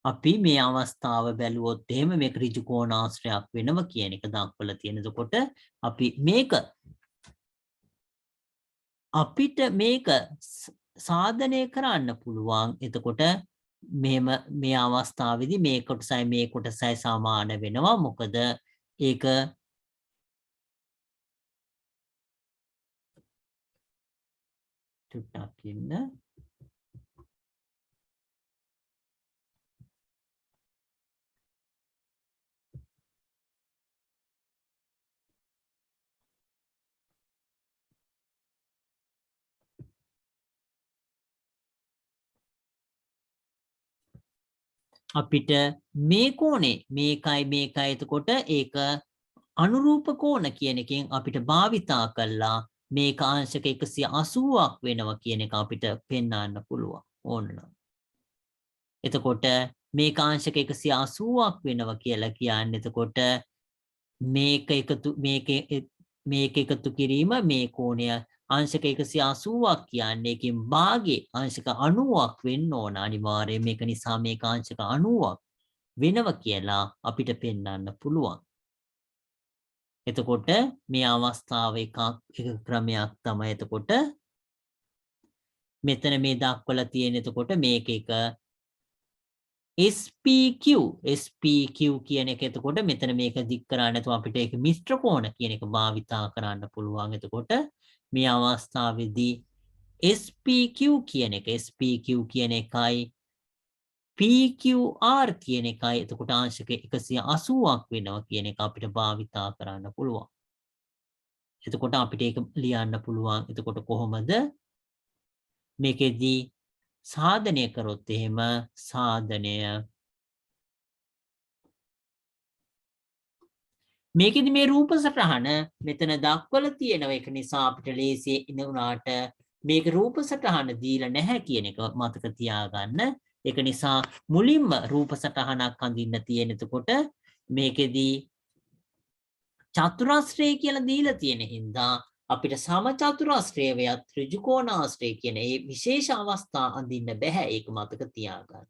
අපි මේ අවස්ථාව බැලුවොත් එහෙම මේක ඍජු කෝණාශ්‍රයක් වෙනවා කියන එක දක්වලා තියෙන. එතකොට අපි අපිට මේක සාධනය කරන්න පුළුවන්. එතකොට මෙහෙම මේ අවස්ථාවේදී මේ කොටසයි සමාන වෙනවා. මොකද ඒක චුට්ටක් ඉන්න අපිට මේ කෝණේ මේකයි එතකොට ඒක අනුරූප කෝණ කියන එකෙන් අපිට භාවිතා කළා මේක අංශක 180ක් වෙනවා කියන එක අපිට පෙන්වන්න පුළුවන් ඕනනම්. එතකොට මේක අංශක 180ක් වෙනවා කියලා කියන්නේ එතකොට මේක එකතු කිරීම මේ කෝණය අංශක 180ක් කියන්නේ ඒකෙන් භාගේ අංශක 90ක් වෙන්න ඕන අනිවාර්යයෙන්. මේක නිසා මේක අංශක 90ක් වෙනවා කියලා අපිට පෙන්වන්න පුළුවන්. එතකොට මේ අවස්ථාව එක ක්‍රමයක් තමයි එතකොට මෙතන මේ දක්වලා තියෙන එතකොට මේක එක SPQ කියන එක එතකොට මෙතන මේක දික් කරන්නේ නැතුව අපිට ඒක මිශ්‍ර කෝණ කියන එක භාවිතා කරන්න පුළුවන්. එතකොට මේ අවස්ථාවේදී SPQ කියන එකයි PQR කියන එකයි එතකොට අංශක 180ක් වෙනවා කියන එක අපිට භාවිතා කරන්න පුළුවන්. එතකොට අපිට ඒක ලියන්න පුළුවන්. එතකොට කොහොමද මේකෙදී සාධනය කරොත් එහෙම සාධනය මේකෙදි මේ රූප සටහන මෙතන දක්වලා තියෙනවා. ඒක නිසා අපිට ලේසියෙන් ඉන්න උනාට මේක රූප සටහන දීලා නැහැ කියන එක මතක තියාගන්න. ඒක නිසා මුලින්ම රූප සටහනක් අඳින්න තියෙන. එතකොට මේකෙදි චතුරස්‍රය කියලා දීලා තියෙන හින්දා අපිට සම චතුරස්‍රය වයත් ඍජු කෝණාශ්‍රය කියන මේ විශේෂ අවස්ථා අඳින්න බෑ. ඒක මතක තියාගන්න.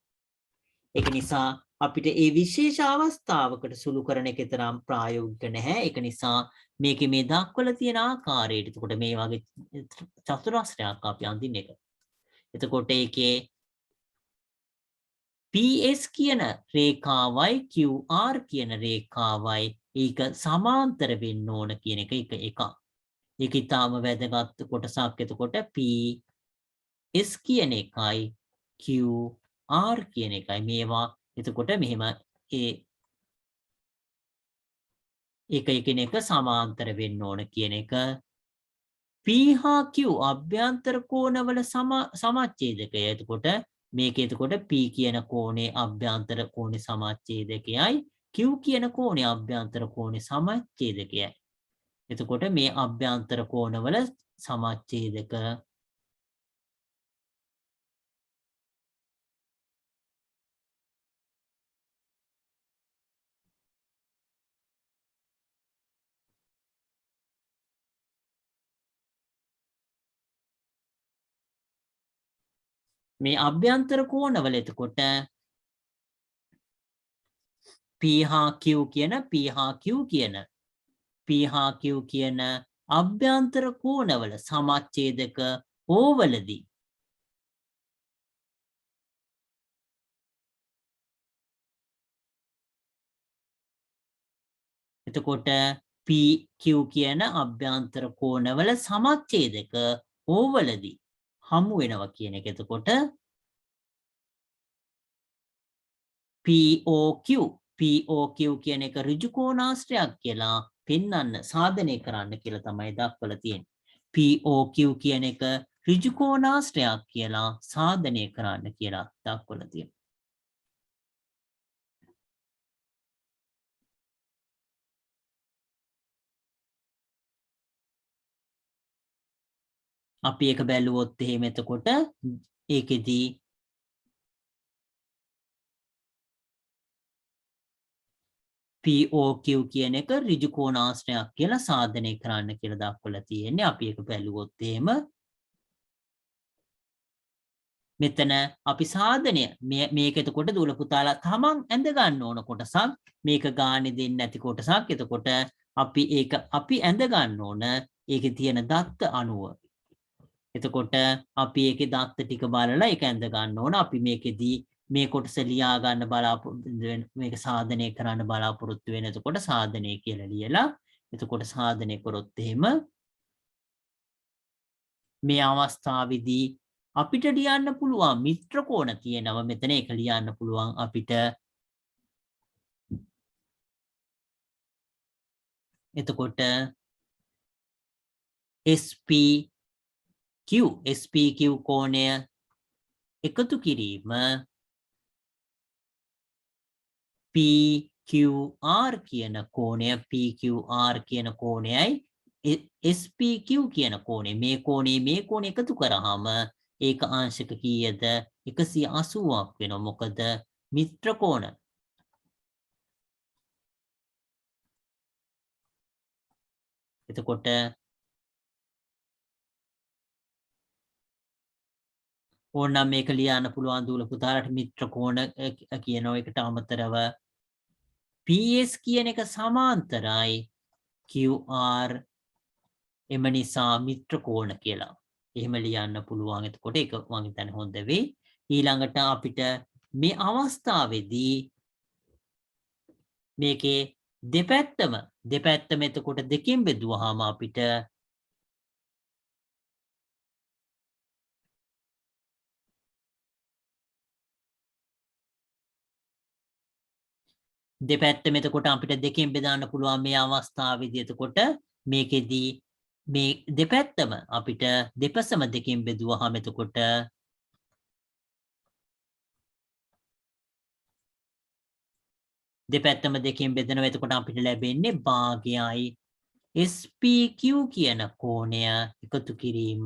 ඒක නිසා අපිට මේ විශේෂ අවස්ථාවකට සුළු කරන එක තරම් ප්‍රායෝගික නැහැ. ඒක නිසා මේකේ මේ දක්වලා තියෙන ආකාරයට එතකොට මේ වගේ චතුරස්‍රයක් අපි අඳින්න එක. එතකොට ඒකේ PS කියන රේඛාවයි QR කියන රේඛාවයි ඒක සමාන්තර වෙන්න ඕන කියන එක එකක්. ඒක ඊටාම වැදගත් කොටසක්. එතකොට PS කියන එකයි QR කියන එකයි මේවා එතකොට මෙහෙම එක එකිනෙක සමාන්තර වෙන්න ඕන කියන එක P හා Q අභ්‍යන්තර කෝණවල සමච්ඡේදකය. එතකොට මේක එතකොට P කියන කෝණේ අභ්‍යන්තර කෝණේ සමච්ඡේදකයයි Q කියන කෝණේ අභ්‍යන්තර කෝණේ සමච්ඡේදකයයි. එතකොට මේ අභ්‍යන්තර කෝණවල සමච්ඡේදක මේ අභ්‍යන්තර කෝණවල එතකොට P හා Q කියන P හා Q කියන අභ්‍යන්තර කෝණවල සමච්ඡේදක ඕවලදී එතකොට PQ කියන අභ්‍යන්තර කෝණවල සමච්ඡේදක ඕවලදී හමු වෙනවා කියන එක. එතකොට POQ කියන එක ඍජු කෝණාශ්‍රයක් කියලා පෙන්වන්න සාධනය කරන්න කියලා තමයි දක්වලා තියෙන්නේ. POQ කියන එක ඍජු කෝණාශ්‍රයක් කියලා සාධනය කරන්න කියලා දක්වලා තියෙනවා. අපි එක බැලුවොත් එහෙම එතකොට ඒකෙදී POQ කියන එක ඍජු කෝණාශ්‍රයක් කියලා සාධනය කරන්න කියලා දක්වලා තියෙන්නේ. අපි එක බැලුවොත් එහෙම මෙතන අපි සාධනය මේක එතකොට දුල පුතාලා තමන් ඇඳ ගන්න ඕන කොටසක්, මේක ගානේ දෙන්නේ නැති කොටසක්. එතකොට අපි ඇඳ ගන්න ඕන ඒකේ තියෙන දත්ත අණුව. එතකොට අපි ඒකේ දත්ත ටික බලලා ඒක ඇඳ ගන්න ඕන. අපි මේකෙදී මේ කොටස ලියා ගන්න මේක සාධනය කරන්න බලාපොරොත්තු වෙන. එතකොට සාධනය කියලා ලියලා එතකොට සාධනය කරොත් එහෙම මේ අවස්ථාවේදී අපිට ලියන්න පුළුවන් මිත්‍ර කෝණ තියෙනවා. මෙතන ඒක ලියන්න පුළුවන් අපිට. එතකොට SPQ කෝණය එකතු කිරීම PQR කියන කෝණයයි SPQ කියන කෝණය මේ කෝණය එකතු කරාම ඒක අංශක කීයද 180ක් වෙනවා. මොකද මිත්‍ර කෝණ. එතකොට ඕනනම් මේක ලියන්න පුළුවන් දූල පුතාලට මිත්‍ර කෝණ කියන එකට අමතරව PS කියන එක සමාන්තරයි QR එම නිසා මිත්‍ර කෝණ කියලා. එහෙම ලියන්න පුළුවන්. එතකොට ඒක මම හිතන්නේ හොඳ වෙයි. ඊළඟට අපිට මේ අවස්ථාවේදී මේකේ දෙපැත්තම එතකොට දෙකෙන් බෙදුවාම අපිට දෙපැත්තම එතකොට අපිට දෙකෙන් බෙදන්න පුළුවන් මේ අවස්ථාවේදී. එතකොට මේකෙදී මේ දෙපැත්තම අපිට දෙපසම දෙකෙන් බෙදුවාම එතකොට දෙපැත්තම දෙකෙන් බෙදනවා. එතකොට අපිට ලැබෙන්නේ භාගයයි SPQ කියන කෝණය එකතු කිරීම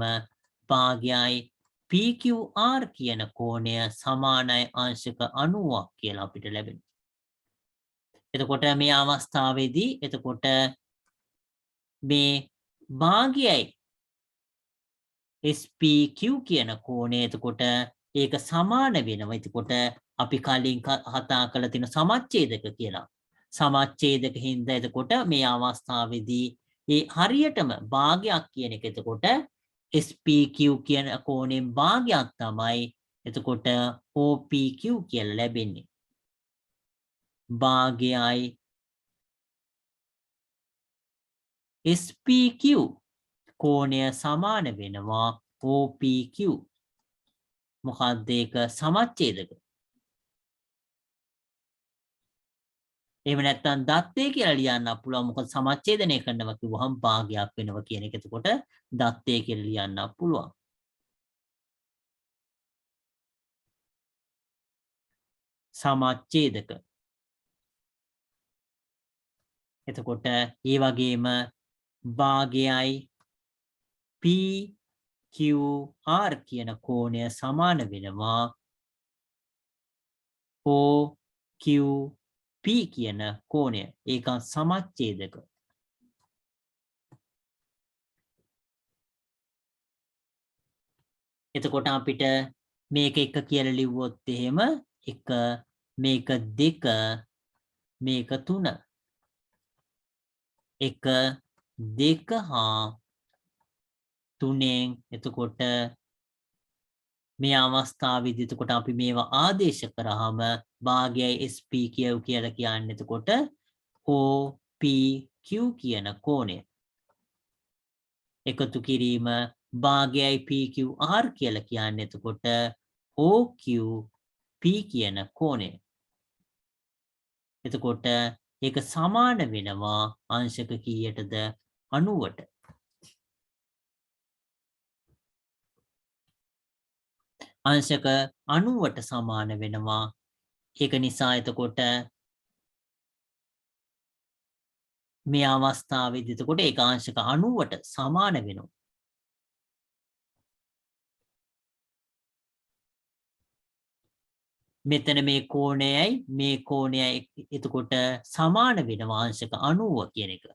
භාගයයි PQR කියන කෝණය සමානයි අංශක 90ක් කියලා අපිට ලැබෙනවා. එතකොට මේ අවස්ථාවේදී එතකොට මේ භාගයයි SPQ කියන කෝණය එතකොට ඒක සමාන වෙනවා. එතකොට අපි කලින් කතා කරලා තියෙන සමච්ඡේදක කියලා. සමච්ඡේදක හින්දා එතකොට මේ අවස්ථාවේදී ඒ හරියටම භාගයක් කියන එක එතකොට SPQ කියන කෝණයෙන් භාගයක් තමයි එතකොට OPQ කියලා ලැබෙන්නේ. භාගයයි SPQ කෝණය සමාන වෙනවා OPQ. මොකක්ද ඒක? සමච්ඡේදක. එහෙම නැත්නම් දත්තේ කියලා ලියන්න පුළුවන්. මොකද සමච්ඡේදනය කරනවා කිව්වහම භාගයක් වෙනවා කියන එක. එතකොට දත්තේ කියලා ලියන්න පුළුවන්. සමච්ඡේදක. එතකොට ඒ වගේම භාගයයි PQR කියන කෝණය සමාන වෙනවා OQP කියන කෝණය. ඒක සමච්ඡේදක. එතකොට අපිට මේක 1 කියලා ලිව්වොත් එහෙම 1 මේක 2 මේක 3 1 2 හා 3න් එතකොට මේ අවස්ථාවේදී එතකොට අපි මේවා ආදේශ කරාම භාගයයි SP කියලා කියන්නේ එතකොට OPQ කියන කෝණය. එකතු කිරීම භාගයයි PQR කියලා කියන්නේ එතකොට OQP කියන කෝණය. එතකොට ඒක සමාන වෙනවා අංශක කීයටද 90ට. අංශක 90ට සමාන වෙනවා. ඒක නිසා එතකොට මේ අවස්ථාවේදී එතකොට ඒක අංශක 90ට සමාන වෙනවා. මෙතන මේ කෝණයයි එතකොට සමාන වෙනවා අංශක 90 කියන එක.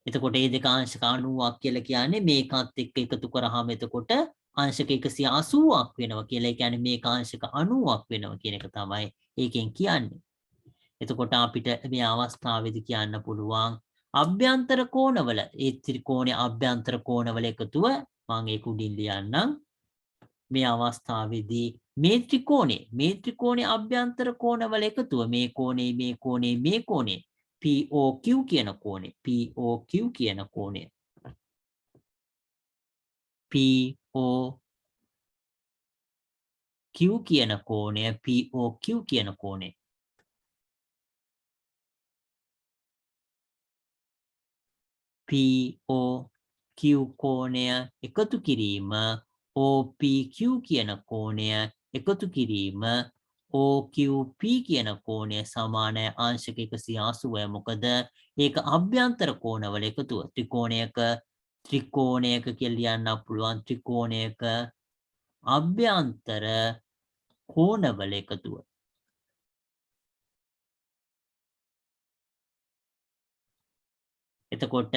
එතකොට මේ දෙක අංශක 90ක් කියලා කියන්නේ මේකත් එක්ක එකතු කරාම එතකොට අංශක 180ක් වෙනවා කියලා. ඒ කියන්නේ මේක අංශක 90ක් වෙනවා කියන එක තමයි ඒකෙන් කියන්නේ. එතකොට අපිට මේ අවස්ථාවේදී කියන්න පුළුවන් අභ්‍යන්තර කෝණවල ඒ ත්‍රිකෝණයේ අභ්‍යන්තර කෝණවල එකතුව මම ඒක උඩින් ලියන්නම්. මේ අවස්ථාවේදී මේ ත්‍රිකෝණයේ අභ්‍යන්තර කෝණවල එකතුව මේ කෝණේ POQ කියන කෝණය POQ කියන කෝණය POQ කියන කෝණය POQ කියන කෝණය POQ කෝණය එකතු කිරීම OPQ කියන කෝණය එකතු කිරීම OQP කියන කෝණය සමානයි අංශක 180යි. මොකද ඒක අභ්‍යන්තර කෝණවල එකතුව. ත්‍රිකෝණයක කියලා ලියන්න පුළුවන් ත්‍රිකෝණයක අභ්‍යන්තර කෝණවල එකතුව. එතකොට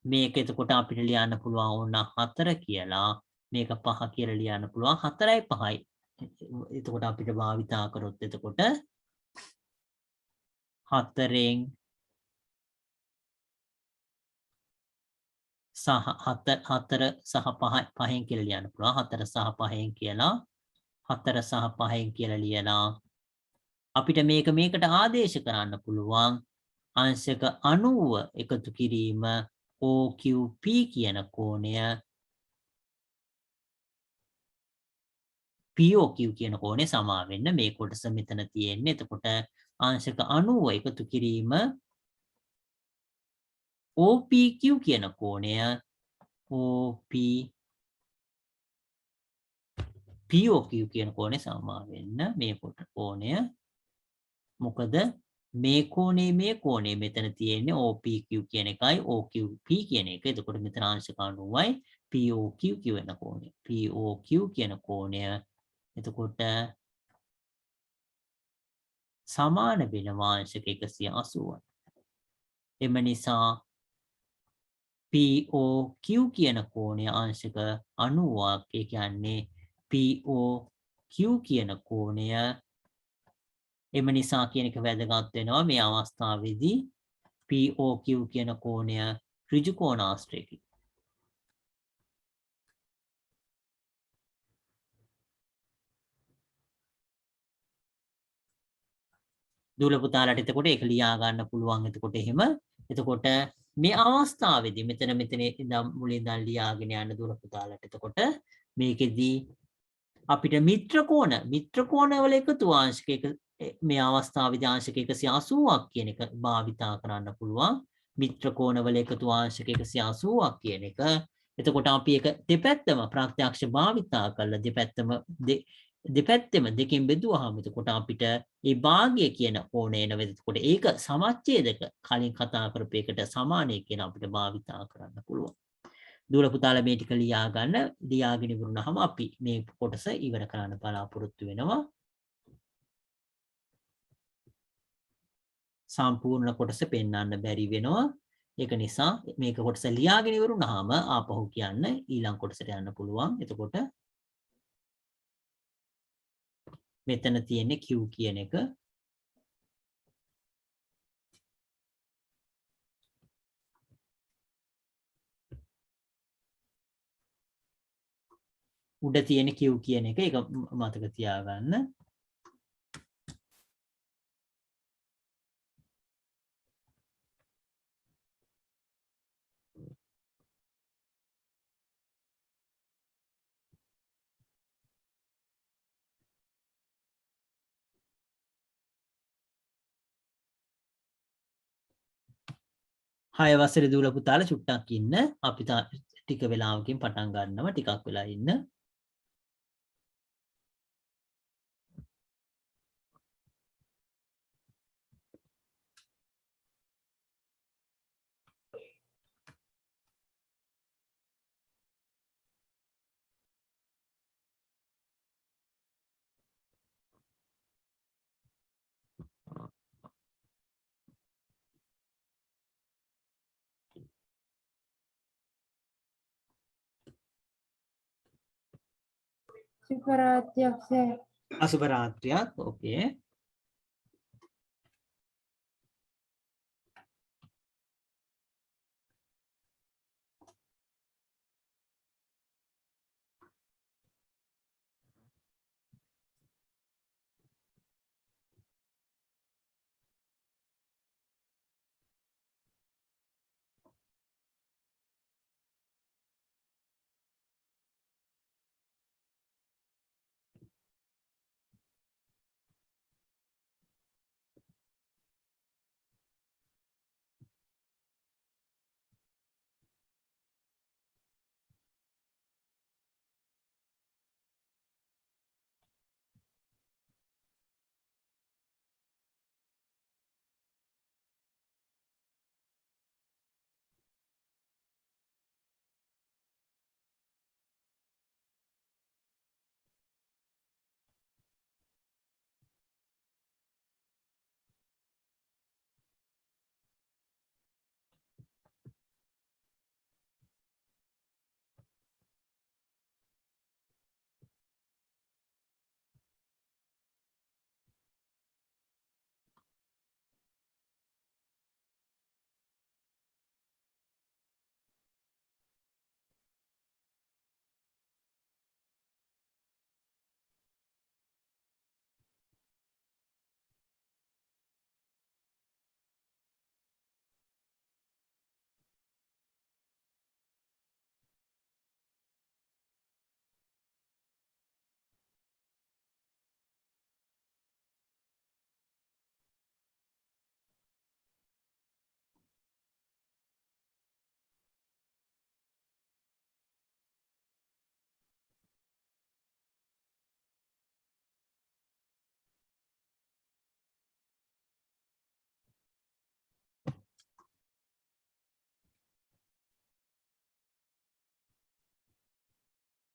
මේක එතකොට අපිට ලියන්න පුළුවන් ඕන 4 කියලා. මේක 5 කියලා ලියන්න පුළුවන් 4යි 5යි. එතකොට අපිට භාවිතා කරොත් එතකොට 4න් සහ 4 සහ 5න් කියලා ලියන්න පුළුවන් 4 සහ 5න් කියලා 4 සහ 5න් කියලා ලියලා අපිට මේකට ආදේශ කරන්න පුළුවන් අංශක 90 එකතු කිරීම OQP කියන කෝණය POQ කියන කෝණය සමා වෙන්න මේ කොටස මෙතන තියෙන්නේ. එතකොට අංශක 90 එකතු කිරීම OPQ කියන කෝණය POQ කියන කෝණය සමා වෙන්න මේ කෝණය. මොකද මේ කෝණේ මෙතන තියෙන්නේ OPQ කියන එකයි OQP කියන එක. එතකොට මෙතන අංශක 90යි POQ කියන කෝණය. POQ කියන කෝණය එතකොට සමාන වෙනවා අංශක 180යි. එම නිසා POQ කියන කෝණය අංශක 90ක්. ඒ කියන්නේ POQ කියන කෝණය එම නිසා කියන එක වැදගත් වෙනවා මේ අවස්ථාවේදී. POQ කියන කෝණය ඍජු කෝණාශ්‍රයකි. දුල පුතාලට එතකොට ඒක ලියා ගන්න පුළුවන්. එතකොට එහෙම එතකොට මේ අවස්ථාවේදී මෙතන ඉඳන් මුලින් ඉඳන් ලියාගෙන යන්න දුල පුතාලට. එතකොට මේකෙදී අපිට මිත්‍ර කෝණ වල එකතු අංශක මේ අවස්ථාවේදී අංශක 180ක් කියන එක භාවිතා කරන්න පුළුවන්. මිත්‍ර කෝණවල එකතු අංශක 180ක් කියන එක. එතකොට අපි ඒක දෙපැත්තම ප්‍රත්‍යක්ෂ භාවිතා කරලා දෙපැත්තම දෙකෙන් බෙදුවාම එතකොට අපිට මේ භාගය කියන කෝණය එනවා. එතකොට ඒක සමච්ඡේදක කලින් කතා කරපු එකට සමානයි කියන අපිට භාවිතා කරන්න පුළුවන්. දුර පුතාලා මේ ටික ලියා ගන්න. ලියාගෙන ඉවරුනහම අපි මේ කොටස ඉවර කරන්න බලාපොරොත්තු වෙනවා. සම්පූර්ණ කොටස පෙන්වන්න බැරි වෙනවා. ඒක නිසා මේක කොටස ලියාගෙන ඉවරුනහම ආපහු කියන්න ඊළඟ කොටසට යන්න පුළුවන්. එතකොට මෙතන තියෙන්නේ Q කියන එක. උඩ තියෙන Q කියන එක ඒක මතක තියාගන්න. හය වසරේ දූල පුතාලා චුට්ටක් ඉන්න. අපි ටික වෙලාවකින් පටන් ගන්නවා. ටිකක් වෙලා ඉන්න. Super Atyakse. අසුබ රාත්‍රියක්. ඕකේ.